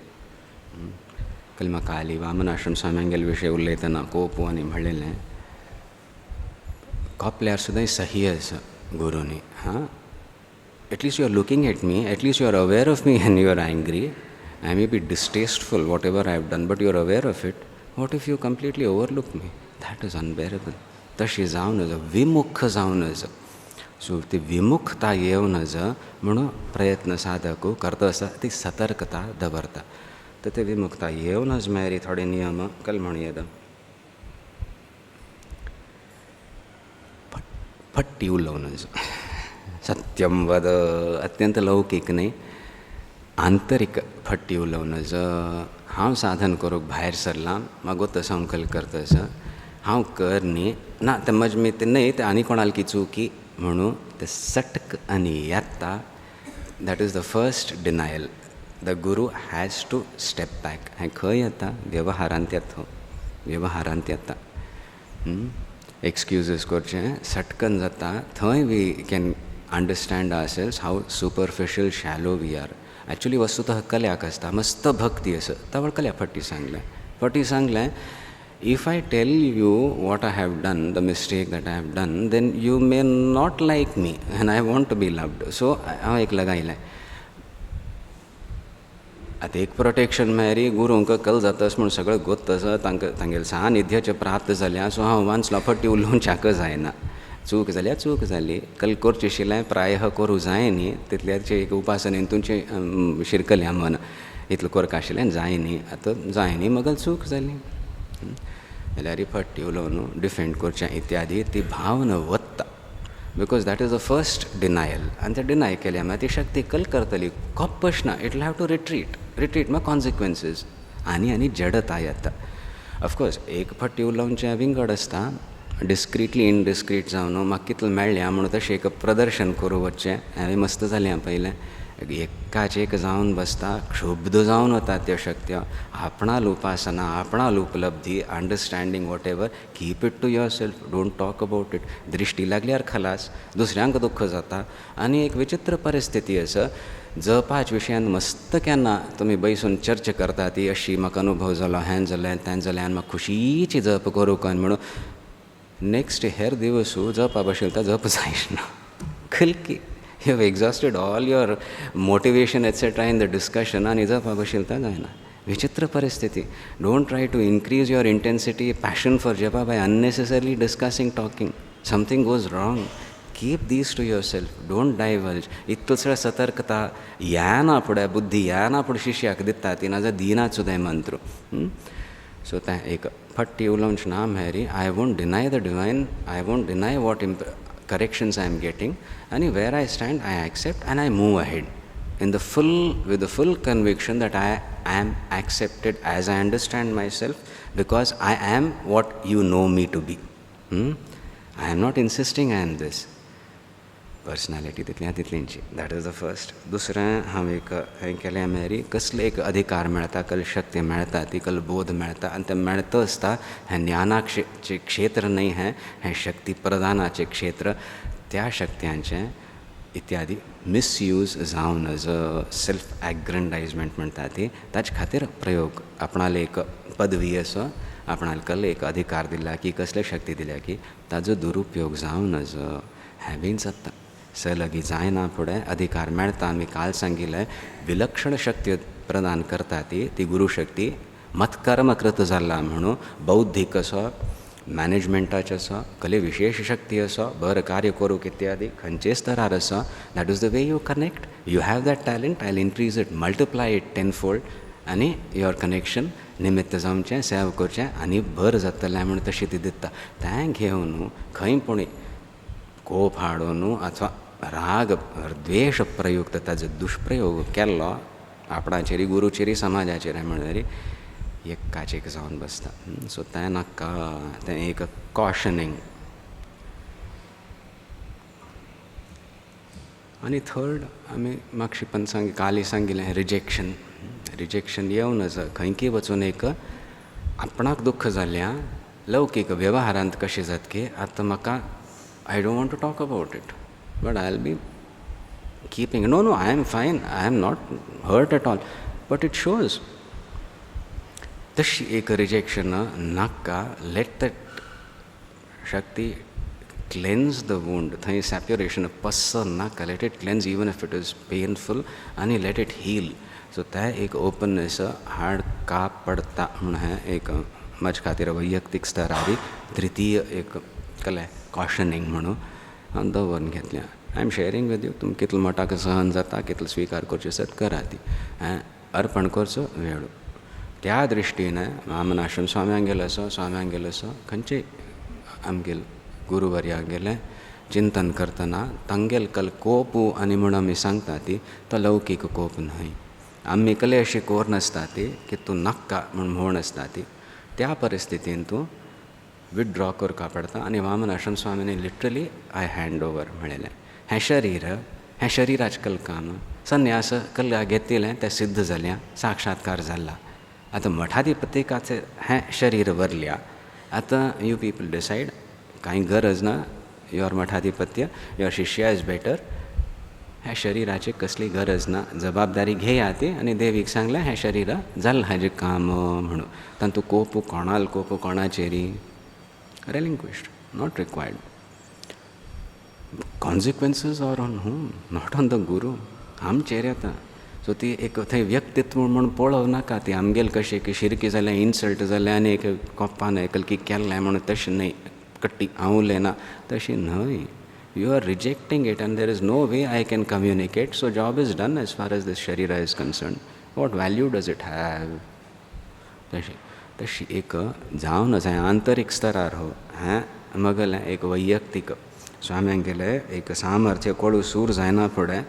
कल म्हाका हालीं वामनाश्रम स्वाम्यांगेले विशय उलयतना कोपू आनी म्हणलेलें कोपल्यार सुद्दां सही आसा गुरूनी. At least you are looking at me, at least you are aware of me and you are angry. I may be distasteful, whatever I have done, but you are aware of it. What if you completely overlook me? That is unbearable. तशी जावन नज विमुख जावन नज. So ती विमुखता येवन नज म्हणून प्रयत्न साधक करता आसा ती सतर्कता दवरता. तर ती विमुखता येवनच मेरी थोडे नियम कल म्हणून येता. फट्टी उलोवनच सत्यम वद अत्यंत लौकीक न्ही आंतरीक फट्टी उलोवनच. हांव साधन करूंक भायर सरलां मागो तसो अंकल करतस हांव कर न्ही ना तें म्हजे मित न्ही तें आनी कोणाल की चुकी म्हणून तें सटक आनी येता. That is the first denial. The guru has to step back. हें खंय येता वेवहारांत येता. वेवहारांत येता. एक्सक्युजीस करचें सटकन जाता. थंय we can understand ourselves how superficial shallow we are. Actually वस्तुतः कल्याक आसता मस्त भक्ती आसा. तावळ कल्या फटी सांगलें if I tell you what I have done, the mistake that I have done, then you may not like me and I want to be loved. So हांव एक लगायलें. आतां एक प्रोटेक्शन मेळ्ळी गुरूंक कल जातास म्हूण सगळें गोत्तस तांगेलें सानिध्याचें प्राप्त जालें. सो हांव वांचलो फट्टी उलोवच्याक जायना. चूक जाल्यार चूक जाली. कल करचें आशिल्लें प्रायः करूं जाय न्ही. तितल्याचें एक उपासनेन तुमचें शिरकलें मन इतलें करता आशिल्लें जाय न्ही. आतां जाय न्ही मगल चूक जाली जाल्यार फट्टी उलोवन डिफेंड करचें इत्यादी ती भावना वत्ता. Because that is the first denial. आनी तें डिनाय केल्या मागीर ती शक्ती कल करतली. खूब प्रश्न it will have to retreat मागीर कॉन्सिक्वन्सीस आनी जडता येता. ऑफकोर्स एक फट्टी उलोवचें विंगड आसता. डिस्क्रिटली इनडिस्क्रीट जावन म्हाका कितलें मेळ्ळें म्हणून तशें एक प्रदर्शन करूं वचचें हांवें मस्त जालें पयलें. एकाच एक जावन बसता क्षुब्ध जावन वता त्यो शक्त्यो. आपणाल उपासना आपणाल उपलब्धी understanding whatever keep it to yourself. Don't talk about it. दृश्टी लागल्यार खलास दुसऱ्यांक दुख्ख जाता. आनी एक विचित्र परिस्थिती आसा. जपाच विशयान मस्त केन्ना तुमी बैसून चर्चा करता ती अशी म्हाका अनुभव जालो हें जालें तें जालें आनी म्हाका खुशीची जप करूं काय म्हणून नेक्स्ट हेर दिवसू जपा बशिलता जप जायच ना. खलकी you have exhausted all your motivation etc. in the discussion and जपा बशिलता जायना. विचित्र परिस्थिती. Don't try to increase your intensity, passion for japa by unnecessarily discussing, talking. Something goes wrong. Keep these to yourself. Don't divulge. इतुसळ सतर्कता याना फुडें बुद्धी याना फुडें शिश्याक दिता ती नाजाल्यार दिनात सुद्दां मंत्र. सो तें एक फट्टी उलोवचें ना मेरी. I won't deny the divine. I won't deny what corrections I am getting, and where I stand I accept and I move ahead with the full conviction that I am accepted as I understand myself, because I am what you know me to be. I am not insisting I am this. Personality तितल्यांची. That is the first. दुसरें हांव एक हें केलें मेरी कसले एक अधिकार मेळटा कल शक्ती मेळटा ती कल बोध मेळटा आनी तें मेळता आसता हें ज्ञानाचें क्षेत्र न्ही हें शक्ती प्रदानाचें क्षेत्र. त्या शक्त्यांचें इत्यादी मिसयूज जावन सेल्फ एग्रंडायजमेंट म्हणटा ती ताचे खातीर प्रयोग आपणाले एक पदवी असो आपणाला कल एक अधिकार दिला की कसले शक्ती दिल्या की ताजो दुरुपयोग जावनच हें जाता सलगी जायना फुडें अधिकार मेळटा. आमी काल सांगिल्लें विलक्षण शक्ती प्रदान करता ती गुरुशक्ती मत्कर्मकृत जाला म्हणून बौद्धीक असो मॅनेजमेंटाचे असो कसले विशेष शक्ती असो बरें कार्य करूंक इत्यादी खंयचेय स्तरार असो that is the way you connect. You have that talent, I will increase it, multiply it tenfold आनी युअर कनेक्शन निमित्त जावचें, सेव करचें आनी भर जातलें म्हणून तशी ती दिता. तें घेवन खंय पूण कोप हाडून अथवा राग द्वेष प्रयुक्त ताजो दुष्प्रयोग केल्लो आपणाचेरी गुरूचेरी समाजाचेर म्हणटरी एकाचेक जावन बसता. सो तें नाका, तें एक कॉशनिंग. आनी थर्ड आमी म्हाका पण काली सांगिल्लें रिजेक्शन. रिजेक्शन येवनच खंयकी वचून एक आपणाक दुख्ख जाल्ल्या लौकीक वेवहारांत कशें जाता की आतां म्हाका I don't want to talk about it, but I'll be keeping, no, I am fine, I am not hurt at all, but it shows. तशी एक रिजेक्शन नाका. Let that shakti cleanse the wound. थंय सॅप्युरेशन पस्स नाका. Let it cleanse even if it is painful आनी let it heal. So तें एक openness हाड का पडटा म्हूण हें एक म्हजे खातीर वैयक्तीक स्तरारी तृतीय एक कलें कॉशनिंग म्हणून हांव दवरून घेतल्या. I am sharing with you. तुमी कितलो मोठाक सहन जाता, कितलो स्विकार करचें आसत करा ती. अर्पण करचो वेळ. त्या दृश्टीन वामन आश्रम स्वाम्यांक गेलो असो, स्वाम्यांक गेलो असो खंयचेय आमगेल गुरुवर्याक गेले चिंतन करतना तांगेल कल कोप आनी म्हूण आमी सांगता ती तो लौकीक कोप न्हय. आमी कले अशी कोर नासता ती की तूं नाका म्हूण आसता ती. त्या परिस्थितीन तूं विथड्रॉ करपा पडटा. आनी वामन आश्रम स्वामीनी लिटरली आय हँड ओवर म्हणलें. हें शरिराचें कल काम संन्यास कल्ल्या घेतिल्लें तें सिद्ध जाल्यां, साक्षात्कार जाला. आतां मठाधिपतीकाचें हें शरीर व्हरल्या. आतां यू पीपल डिसायड, कांय गरज ना, युअर मठाधिपत्य, युअर शिष्य इज बेटर. ह्या शरिराची कसली गरज ना, जबाबदारी घेया ती. आनी देवीक सांगलें हें शरीर जालें हाजें काम म्हणून. तातूंत कोप कोणाल कोप कोणाचेरी relinquished, not required. Consequences are on whom? Not on the guru. आमचेर येता. सो ती एक थंय व्यक्तित्व म्हूण पळोवं नाका. ती आमगेल कशें की शिरकी जालें, इन्सल्ट जालें आनी एक कोपान एकलकी केल्लें म्हणून तशें न्हय, कट्टी आवलें ना तशी न्हय. You are rejecting it and there is no way I can communicate. So job is done as far as this sharir is concern. What value does it have? तशी एक जावनच हें आंतरीक स्तरार हो हें मगलें एक वैयक्तीक स्वाम्यांक गेलें एक सामर्थ्य कोळू सूर जायना फुडें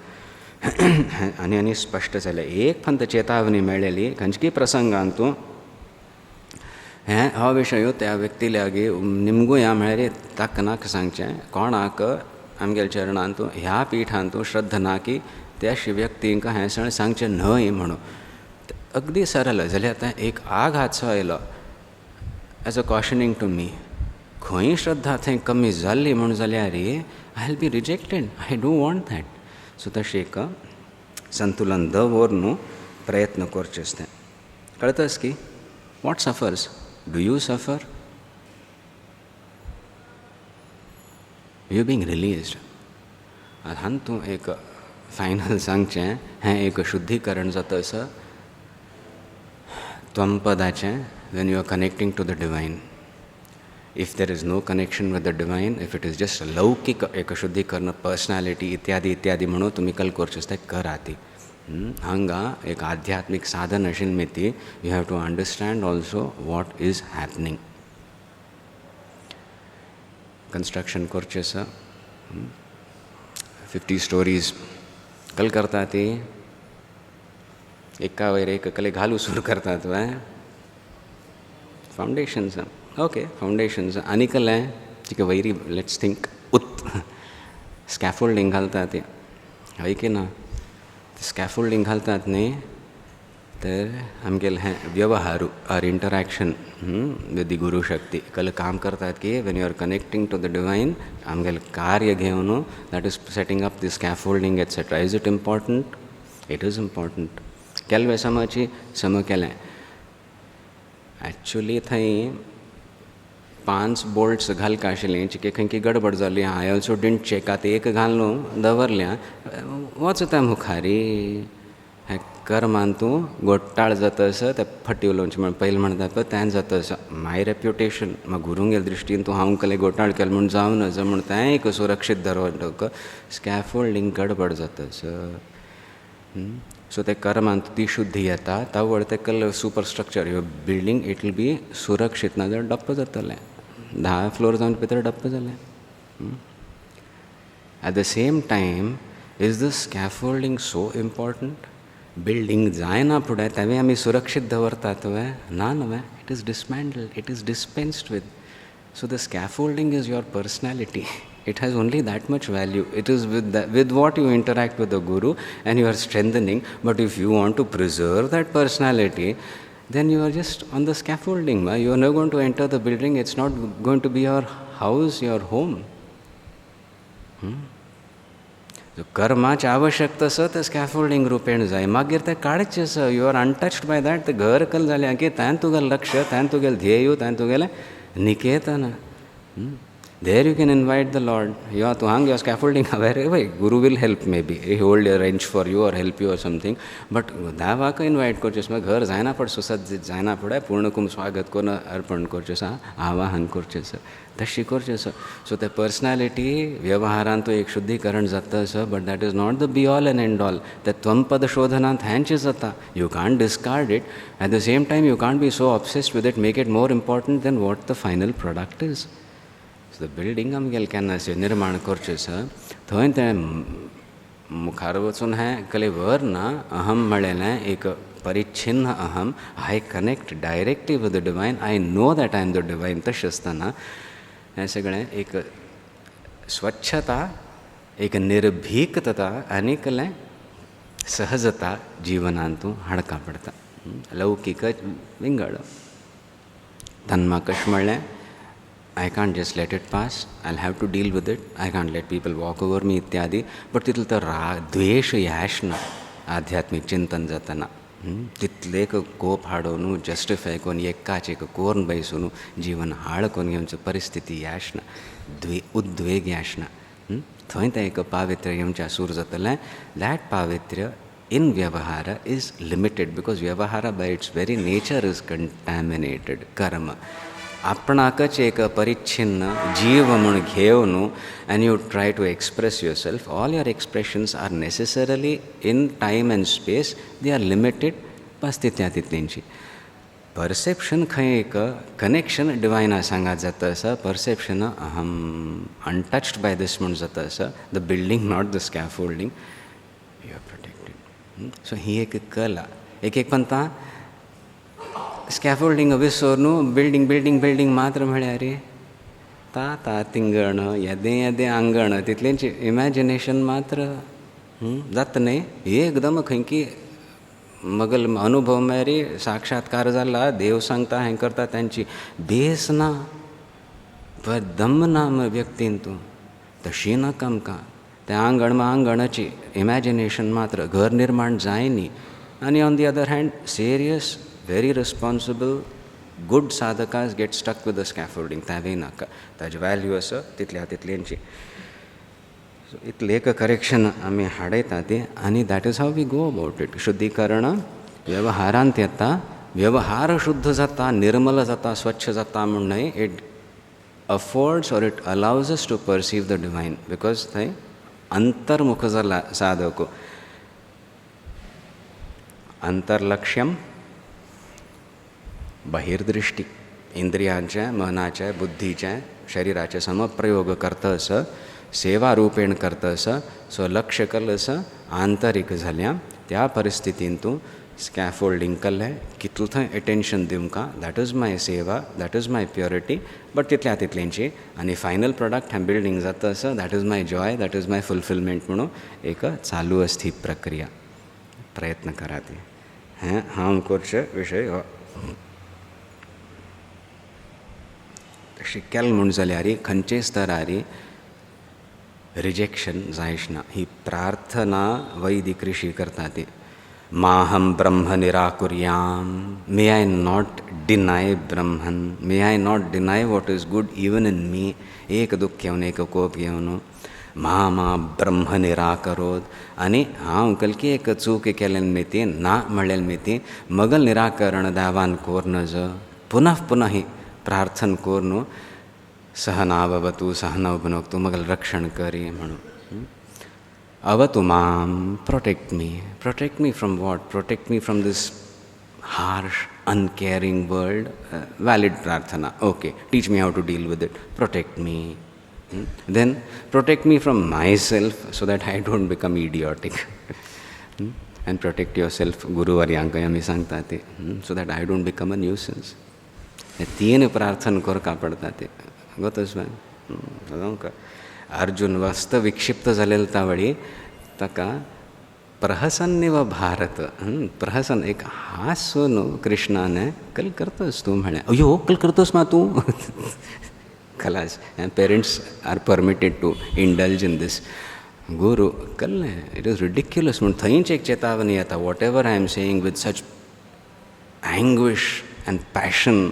आनी आनी स्पश्ट जालें. एक फक्त चेतावणी मेळ्ळेली खंयची प्रसंगान तूं हें हो विशय त्या व्यक्ती लागी निमगूय म्हळ्यार ताका नाका सांगचें. कोणाक आमगेल्या चरणान तूं ह्या पिठान तूं श्रद्ध ना की त्या व्यक्तींक हें सण सांगचें न्हय म्हणून. अगदी सरळ जाल्यार आतां एक आघातसो आयलो एज अ कॉशनिंग टू मी. खंय श्रद्धा थंय कमी जाल्ली म्हणून जाल्यार I will be rejected. I don't want that. So तशें एक संतुलन दवरून प्रयत्न करचेच. तें कळटच की what suffers. Do you suffer? You being released. हांन तूं एक फायनल सांगचें हें एक शुद्धीकरण जाता त्वंपदाचें. when you are connecting to the divine. If there is no connection with the divine, if it is just a laukik एक शुद्धीकरण पर्सनॅलिटी इत्यादी इत्यादी म्हणून तुम्ही कल करचें तें करा ती. हांगा एक आध्यात्मिक साधन आशिल्ली मिती. You have to understand also what is happening. Construction करचें आसा. 50 स्टोरीज कल करता ती एका वयर एक कले घालू सुरू करतात. फाउंडेशन्स ओके फाउंडेशन्स आनी कलें तिका वयरी लेट्स थिंक स्कॅफोल्डिंग घालतात ते हय की ना. स्कॅफोल्डिंग घालतात न्ही तर आमगेलें हें व्यवहार or interaction with the guru shakti कल काम करतात की when you are connecting to the divine आमगेलें कार्य घेवन that is setting up the scaffolding etcetera. Is it important? It is important. केल्ले समाची सम केलें एक्चुअली थंय 5 बोल्ट्स घालका आशिल्लीं चिके खंयची गडबड जाली आय ऑल्सो डिंट चेक आतां एक घालून दवरल्या वचता मुखारी हें कर्मान तूं घोट्टाळ जातस ते फटी उलोवचें म्हण पयलीं म्हणटा पळय तें जातस माय रेप्युटेशन म्हाका गुरूंगे दृश्टीन तूं हांव केलें घोटाळ केलें म्हूण जावं नज म्हूण तें एक सुरक्षीत दवरतक स्कॅफोल्डिंग गडबड जातस सो ते कर्मान ती शुद्धी येता तावळ ते कल सुपर स्ट्रक्चर ह्यो बिल्डींग इट विल बी सुरक्षीत नाजाल्यार डप्प जातलें 10 फ्लोर जावन भितर डप्प जालें at the same time is the scaffolding so important building जायना फुडें तेंवूय आमी सुरक्षीत दवरतात तुवें ना न्हय it is dismantled it is dispensed with so the scaffolding is your personality it has only that much value. It is with what you interact with the Guru and you are strengthening. But if you want to preserve that personality, then you are just on the scaffolding. You are not going to enter the building. It's not going to be your house, your home. So कर्माच आवश्यक तसं ते स्कॅफोल्डिंग रुपेण जाय मागीर तें काडचें आसा you are untouched by that तें घर कल जालें की त्यान तुगेलें लक्ष त्यान तुगेलें ध्येय त्यान तुगेलें Niketan There you can invite the Lord. Yeah, to hang your scaffolding wherever. Guru will help maybe. He hold a range for you or help you or something. But दावा का invite करचेस मैं घर जायना पड सुसज्जित जायना पडे पूर्ण कुम स्वागत को न अर्पण करचेस आवाहन करचेस तशी करचेस सो ते पर्सनॅलिटी व्यवहारांत एक शुद्धीकरण जातस but that is not the be all and end all ते त्वमपद शोधनांत हेंचें जाता you can't discard it at the same time you can't be so obsessed with it make it more important than what the final product is so the building आमगेलें केन्ना अशें निर्माण करचें आसा थंय तें मुखार वचून हें कले वर ना अहम म्हळेलें एक परिच्छिन्न अहम I connect directly with the divine I know that I am the divine तशें आसतना हें सगळें एक स्वच्छता एक निर्भीकता आनी कलें सहजता जिवनांतू हाडका पडटा लौकीक विंगड तान म्हाका कशें म्हणलें I can't just let it pass. I'll have to deal with it. I can't let people walk over me इत्यादि बट तितलो तो द्वेष याशना आध्यात्मिक चिंतन जातना तितले कोप हाडून जस्टिफाय करून एकाच एक कोर्ण बैसून जीवन हाळ करून घेवचो परिस्थिती याशना उद्वेग याशना थंय तें एक पावित्र्य येवचें सूर जातलें दॅट पावित्र्य in vyavahara is limited because vyavahara by its very nature is contaminated karma आपणाकच एक परिच्छिन्न जीव म्हूण घेवन and you try to express yourself all your expressions are necessarily in time and space they are limited परिस्थित्या तितलींची perception खंय एक connection डिवायना सांगात जाता आसा परसेप्शन अहम अनटच्ड बाय दिस म्हूण जाता आसा the building not the scaffolding you are protected so ही एक कला एक पंता स्कॅफोल्डिंग विसरून बिल्डींग बिल्डींग बिल्डींग मात्र म्हळ्यार रे ता तिंगण येदें आंगण तितलेंच इमॅजिनेशन मात्र जाता न्ही एकदम खंय की मगल अनुभव मेळ्ळी साक्षात्कार जाला देव सांगता हें करता तांची बेस ना दम ना व्यक्तीन तूं तशी नाका आमकां तें आंगणाची इमॅजिनेशन मात्र घर निर्माण जायनी आनी on the other hand serious very responsible good sadhakas get stuck with the scaffolding तावे नाका ताजे वॅल्यू आसा तितल्या तितल्यांची सो इतलें एक करेक्शन आमी हाडयता ती आनी that is how we go about it शुद्धीकरण व्यवहारांत येता व्यवहार शुद्ध जाता निर्मल जाता स्वच्छ जाता म्हूण न्हय it affords or it allows us to perceive the divine because थंय अंतर्मुख जाला साधक अंतर्लक्ष्यम बहिर्दृष्टी इंद्रियांचे मनाचे बुद्धीचे शरीराचे समप्रयोग करतस सेवा रूपेण करतस सो लक्ष कलस आंतरीक जाल्या त्या परिस्थितीन तूं स्कॅफोल्डिंग केल्लें कितलो थंय एटेन्शन दिवंका दॅट इज माय सेवा that is my purity but तितल्या तितलींची आनी फायनल प्रोडक्ट हें बिल्डींग जातस that is my Joy that is my fulfilment म्हणून एक चालू आसता ही प्रक्रिया प्रयत्न करात हें हांव करचे विशय हो शिकेल म्हूण जाल्यार खंयचेय स्तरार रिजेक्शन जायच ना ही प्रार्थना वैदिक ऋषी करता ती माहम ब्रह्म निराकुर्याम, may I not deny Brahman, may I not deny what is good even in me. एक दुःख घेवन एक कोप घेवन मा ब्रह्म निराकरोद. आणि हांव कलकी एक चूक केलेन मिती ना म्हणलेल मिती मगल निराकरण दावान कोरन ज पुनः पुनः ही प्रार्थन कोरनु सहनावतु सहनव भुनक्तु मगल रक्षण करी म्हणून. अवतु माम, protect me from what? Protect me from this harsh, uncaring world. Valid prarthana. Okay, teach me how to deal with it. Protect me. Then protect me from myself so that I don't become idiotic. And protect yourself, Guru Varyankayami Sangtate, so that I don't become a nuisance. हे तीन प्रार्थन कर का पडतात ते गोतच का अर्जुन वस्त विक्षिप्त झालेलं त्यावेळी तका प्रहसन्निव भारत प्रहसन एक हास्य नो कृष्णाने कल करतोस तू म्हणे अयो कल करतोस मा तू खलास. Parents are permitted to indulge in this. Guru कल इट इज रिडिक्युलस म्हणून थंयच एक चेतावणी येता. What ever I am saying with such anguish and passion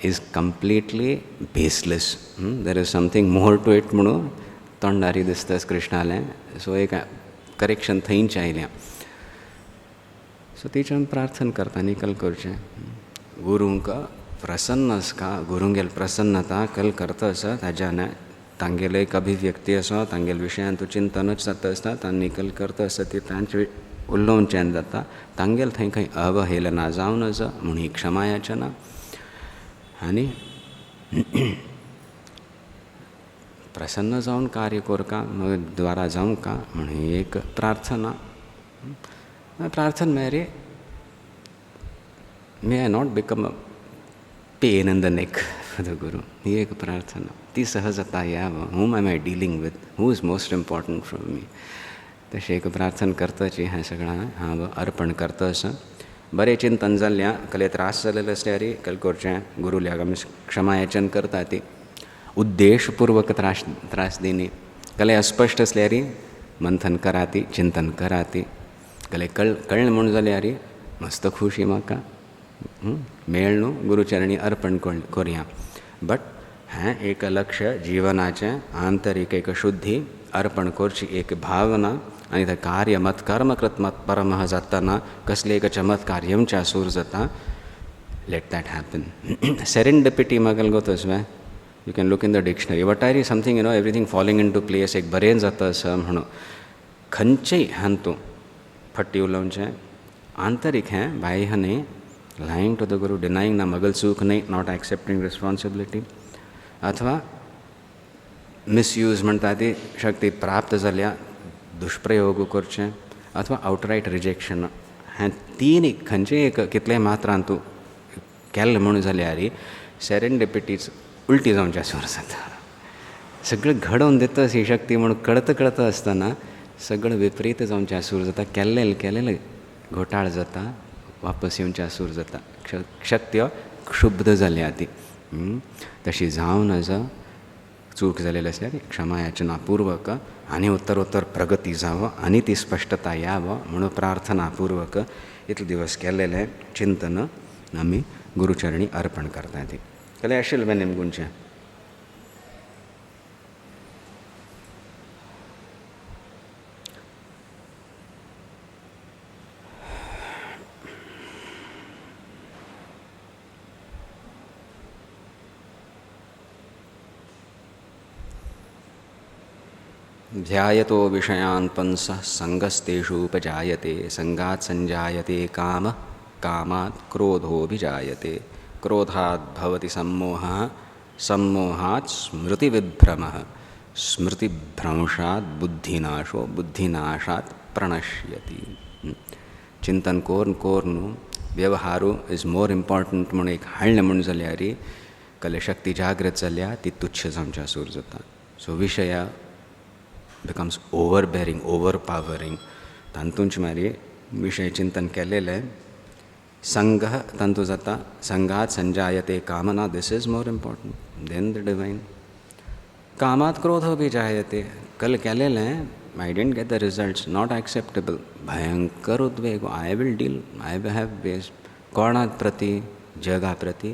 is completely baseless. There is something more to it म्हणून तोंडारी दिसतास कृष्णाले. सो एक करेक्शन थंयच आयल्या. सो तिच्यान प्रार्थना करता निकल करचें गुरूंक प्रसन्नस का गुरूंगेल प्रसन्नता कल करतस ताज्यान तांगेल एक अभिव्यक्ती आसा तांगेल विशयान तूं चिंतनच जाता आसता तांणी निकल करता आसता ती तांचे उल्लोवचें जाता. तांगेल थंय खंय अवहेलना जावन आसा म्हणून ही क्षमा याचना. आणि प्रसन्न जावन कार्य कोरका मग द्वारा जाऊं का म्हणून एक प्रार्थना. प्रार्थना मेरे may I not become a pain in the neck for the guru. ही एक प्रार्थना. ती सहजता यावं. Whom am I dealing with, who is most important from me. तशी एक प्रार्थना करताची हें सगळां हांव अर्पण करता आसा. बरें चिंतन जाल्ल्या कले त्रास जालेले असल्यार कल करचें गुरुल्याक आमी क्षमा याचन करता ती उद्देशपूर्वक त्रास दिनी. कले अस्पश्ट असल्यार मंथन करा ती चिंतन करा ती. कले कळ्ळें म्हूण जाल्यार मस्त खुशी म्हाका मेळ न्हू गुरुचरणी अर्पण करया. बट हें एक लक्ष्य जीवनाचें आंतरीक एक शुद्धी अर्पण करची एक भावना. आणि ते कार्य मत कर्म कृत मत परमः जातना कसले एक चमत्कार येवच्या सूर जाता. Let that happen. सेरेंडिपिटी मगल गोतस way you can look in the dictionary. What are something everything falling into place एक बरें जाता आसा म्हणून खंयचेय हान तूं फट्टी उलोवचें आंतरीक हें बाह्य न्ही. लायंग टू द गुरू, डिनायींग ना मगल चूक न्ही, नॉट एक्सेप्टींग रिस्पॉन्सिबिलिटी अथवा मिसयूज म्हणटा ती शक्ती प्राप्त जाल्या दुष्प्रयोग करचें अथवा आउटरायट रिजेक्शन. हें तीन खंयचेय एक कितले मात्रान तूं केलें म्हूण जाल्यार सेरेंडिपिटीच उलटी जावच्या सूर जाता. सगळें घडोवन दितास ही शक्ती म्हूण कळता आसतना सगळें विपरीत जावच्या सूर जाता. केल्लें घोटाळ जाता, वापस येवच्या सूर जाता. शक्त्य क्षुब्ध जाल्या ती. तशी जावन आसा. चूक जालेली असल्यार क्षमा याचनापूर्वक आनी उत्तरोत्तर प्रगती जावं आनी ती स्पश्टता यावं म्हणून प्रार्थनापूर्वक इतले दिवस केल्लेलें चिंतन आमी गुरुचरणी अर्पण करता. ती कले आशिल्लें निमगुणचें. ध्यायतो विषयान् पंसः संगस्तेषूपजायते संगात् संजायते कामः कामात् क्रोधोऽभिजायते क्रोधात् भवति सम्मोहः सम्मोहात् स्मृतिविभ्रमः स्मृतिभ्रंशात् बुद्धिनाशो बुद्धिनाशात् प्रणश्यति. चिंतन कोर्न व्यवहारू इज मोर इम्पॉर्टंट म्हणून एक हाडलें म्हूण जाल्यार कले शक्ती जागृत जाल्या ती तुच्छ जावच्या सूर जाता. सो विशय becomes overbearing, overpowering. तांतूंच मारी विषय चिंतन केलेलें संगः तांतू जाता. संगात संजायते कामना. This is more important than the divine. कामात क्रोध भी जायते. कल केलेलें I didn't get the results, not acceptable. भयंकर उद्वेग. I will deal. I have ways. कोणात प्रती, जगा प्रती,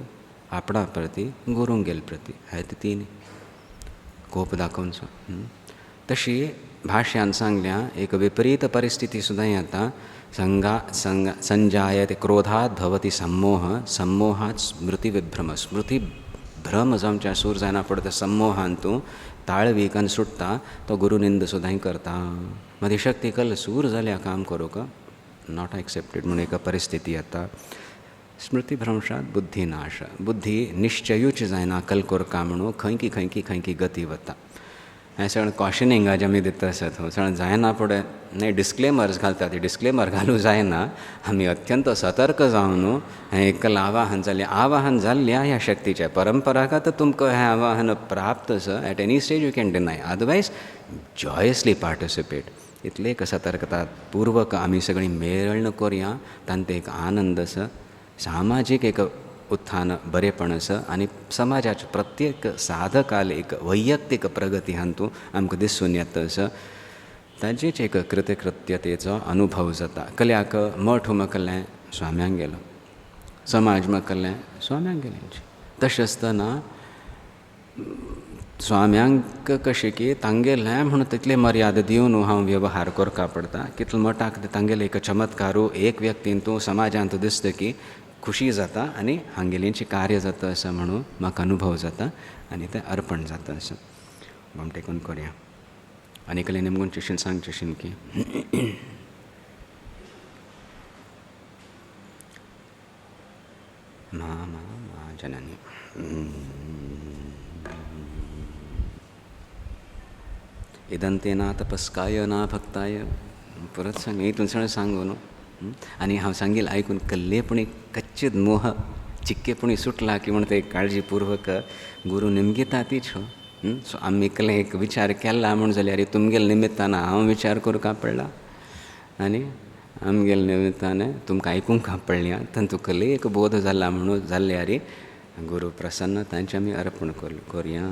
आपणा प्रती, गुरुंगेल प्रती. आहेत तीन कोप दाखवूनसो. तशी भाष्यान सांगल्या एक विपरीत परिस्थिती सुद्धा येता. संजायते क्रोधात भवती सम्मोह, सम्मोहात स्मृतिविभ्रम. स्मृतिभ्रम जावच्या सूर जायना पडता सम्मोहान तूं ताळवीकन सुटता तो गुरुनिंद सुद्दां करता. मदी शक्ती कल सूर जाल्या काम करू का नॉट एक्सेप्टेड म्हणून एक परिस्थिती येता. स्मृतिभ्रंशात बुद्धीनाश. बुद्धी निश्चयूच जायना कल कोरका म्हणून खंय की गती वता. हें सगळें कॉशनिंगाज आमी दिता आसत. सगळें जायना फुडें न्ही डिस्क्लेमर्स घालता. ती डिस्क्लेमर घालूं जायना. आमी अत्यंत सतर्क जावन न्हू हें एकल आवाहन जालें. आवाहन जाल्ल्या ह्या शक्तीचें परंपरागत तुमकां हें आवाहन प्राप्त आसा. At any stage you can deny. Otherwise joyously participate. इतले एक सतर्कता पूर्वक आमी सगळीं मेळण करुया. तांत एक आनंद आसा. सामाजीक एक उत्थान बरेपण आसा आनी समाजाच्या प्रत्येक साधकाल एक वैयक्तीक प्रगती हातूंत आमकां दिसून येता आसा. ताजेच एक कृतकृत्यतेचो अनुभव जाता. कल्याक मठ उमकलें स्वाम्यांक गेलो, समाज उमकलें स्वाम्यांक गेलें. तशें आसतना स्वाम्यांक कशें की तांगेलें म्हणून तितले मर्यादा दिवन हांव वेवहार करपा पडटा. कितले मठाक तांगेले एक चमत्कारू एक व्यक्तीन तूं समाजांत दिसता की खुशी जाता आनी हांगेलींची कार्य जाता असं म्हणून म्हाका अनुभव जाता आनी तें अर्पण जाता असं भामटेकून करया. आनी कले निमगून चिशीन सांग चिशीन की मा मा मा जननी इदंते ना तपस्काय ना भक्ताय. परत सांग इथून सगळें सांगू न्हू. आनी हांव सांगील आयकून कल्लेपणी कच्चित मोह चिक्केपणी सुटला की म्हणून ते काळजीपूर्वक गुरू निमगिता तीच हो. सो आमी इकले एक विचार केला म्हूण जाल्यार तुमगेले निमित्तान हांव विचार करूंक पडला आनी आमगेले निमित्तान तुमकां आयकूंक पडल्या. तातूंतले एक बोध जाला म्हणून जाल्यार गुरू प्रसन्न तांचे आमी अर्पण करुया.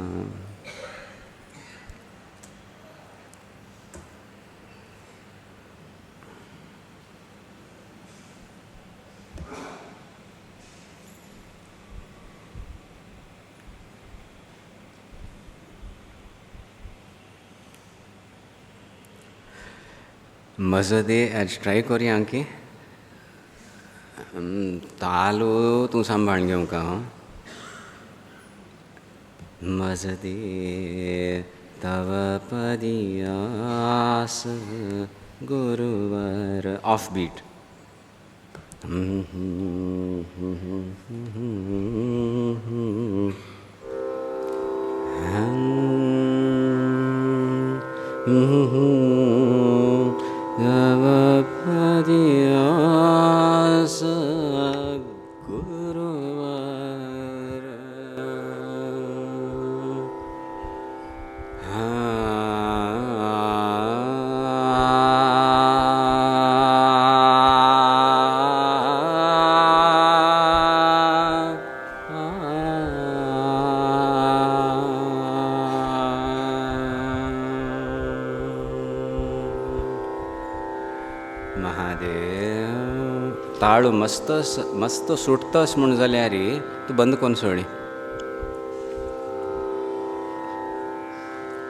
मजदे आज ट्राय करुया की तालू तूं सांबाळून घेवं का. मजदे तव पदियास गुरुवर ऑफ बीट. तव पदियास गुरुवर ताळू मस्त सुटतस म्हूण जाल्यार तूं बंद कोन्न सोडी.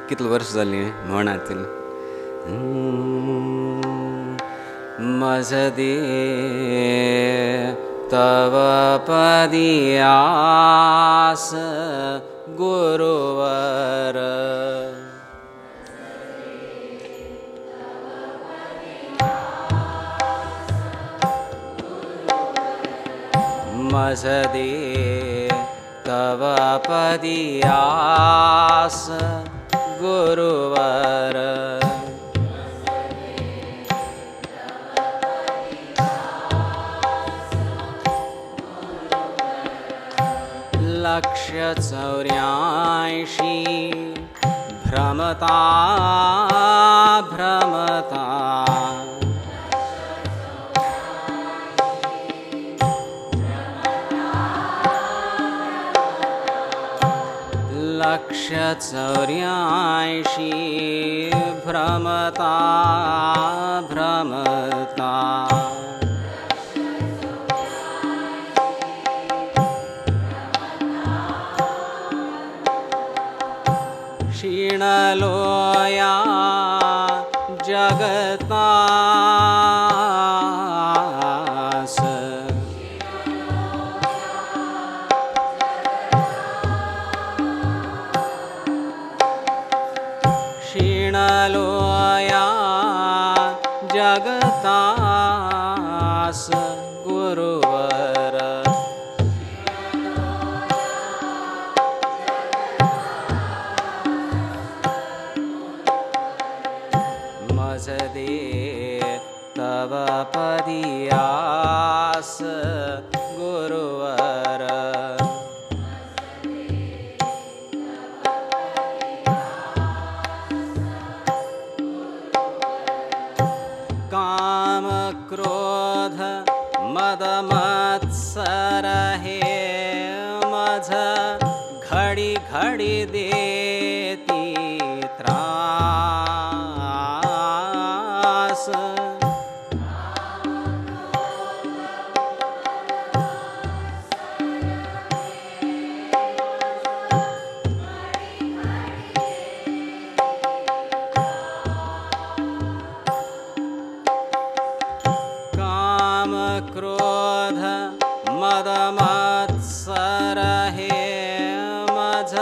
कितले वर्स जालीं म्हणातील. मजदे तव पदियास गुरुवर मजदे तव पदियास गुरुवर लक्ष्य 84 भ्रमता भ्रमता लक्ष्य 84 भ्रमता भ्रमता क्षीणलोया जगतास क्षीणलोया जगतास गुरुवर मजदे तव पदियास गुरुवर काम क्रोध मद मत्सर हे मझ घड़ी घड़ी देती त्रास काम क्रोध मद मत्सर हे मझ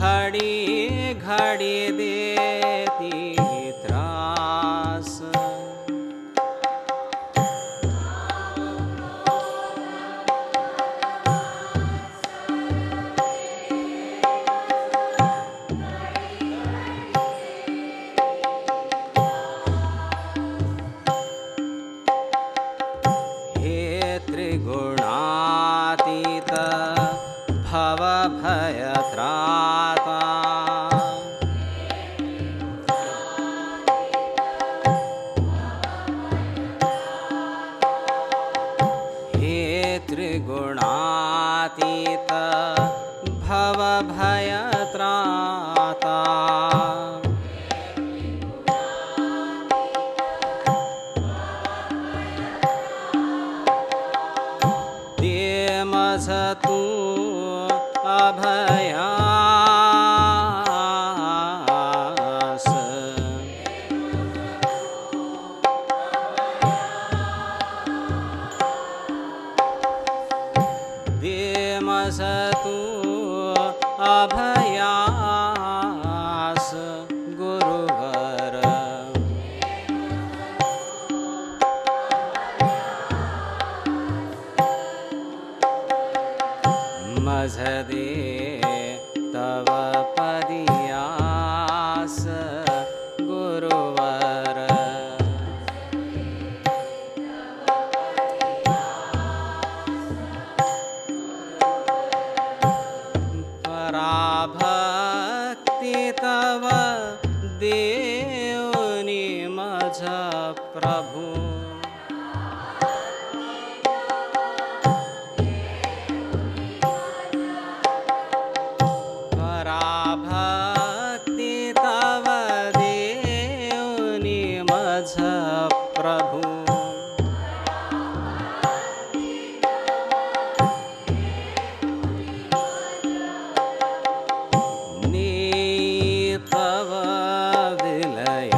घड़ी घड़ी देती त्रास हे त्रिगुणातीत भव भय त्राता हे त्रिगुणातीत भव भय त्राता मझ तू अभयास दे मझ तू अभयास गुरुवर मझदे तव पदियास गुरुवर पराभक्ति तव देवनि मझ प्रभु पराभक्ति तव देवनि मझ प्रभु नी तव विलयास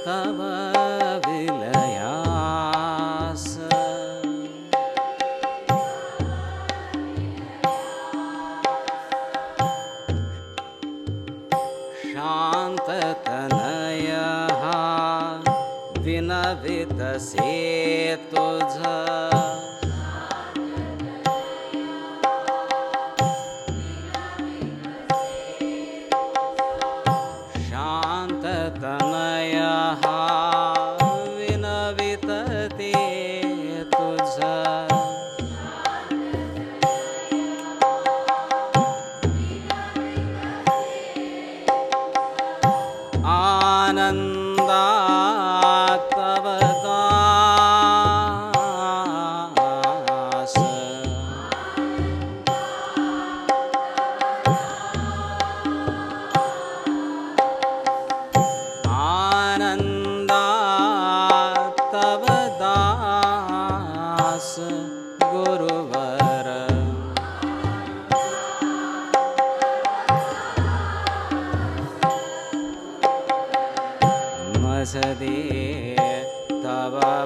तव विलयास शान्ततनयः विनवितसे तुझ शान्ततनयः विनवितते तुझ आनन्दा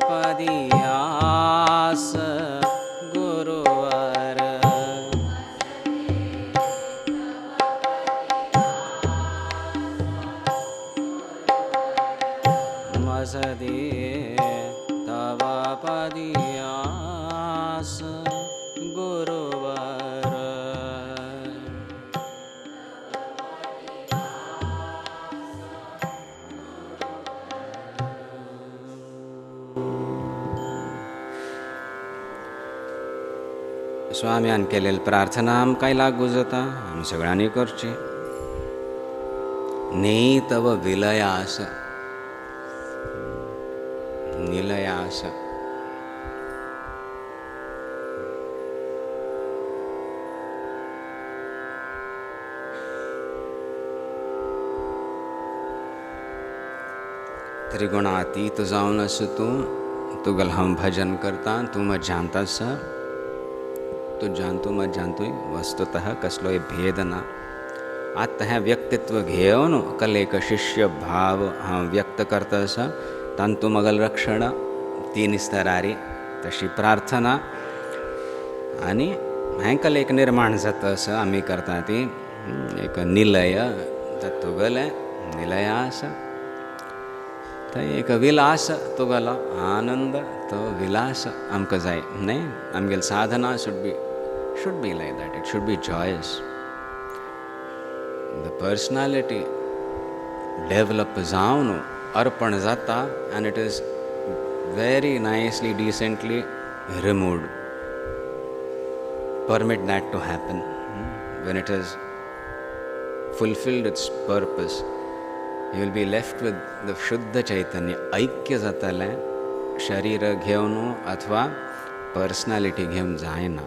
पदीयास गुरुवर मसदे तव पदीयास गुरुवर स्वाम्यान केलेली प्रार्थना आमकांय लागू जाता, आमी सगळ्यांनी करची. नेई तव विलयास निलयास त्रिगुणातीत जाऊन असं तुगल हम भजन करता, तू मत जानतास, तू जानतो मत जानतोय वस्तुतः कसलोय भेद ना. आता हें व्यक्तित्व घेवन कल एक शिष्य भाव हांव व्यक्त करतास, तांतू मगल रक्षण 3 स्तरारी तशी प्रार्थना आणि हें कल एक निर्माण जाता असं आमी करता ती एक निलय तुगल निलयास थंय एक विलास तुगलो आनंद तो विलास आमकां जाय न्ही. आमगेली साधना should be like that. It should be joyous. The personality develop जावन अर्पण जाता and it is very nicely, decently removed. Permit that to happen. When it has fulfilled its purpose, you will be left with the Shuddha Chaitanya. ऐक्य जातलें शरीर घेवन अथवा personality घेवन जायना.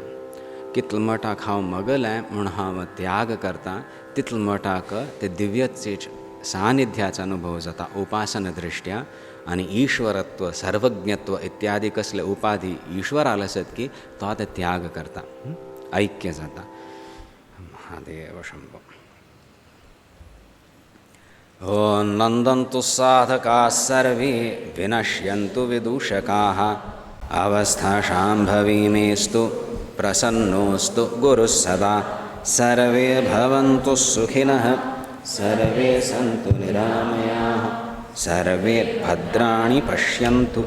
कितल मटाक हांव मगलें म्हूण हांव त्याग करता, तितल मटाक ते दिव्यतेच सानिध्याचा अनुभव जाता उपासन दृष्ट्या. आणि ईश्वरत्व सर्वज्ञत्व इत्यादी कसले उपाधी ईश्वराला आसत की तो ते त्याग करता, ऐक्य जाता. महादेव शंभो. ओ नंदन्तु साधकाः सर्वे विनश्यन्तु विदूषकाः अवस्था शाम्भवीमेस्तु प्रसन्नोऽस्तु गुरुः सदा. सर्वे भवन्तु सुखिनः सर्वे सन्तु निरामयाः सर्वे भद्राणि पश्यन्तु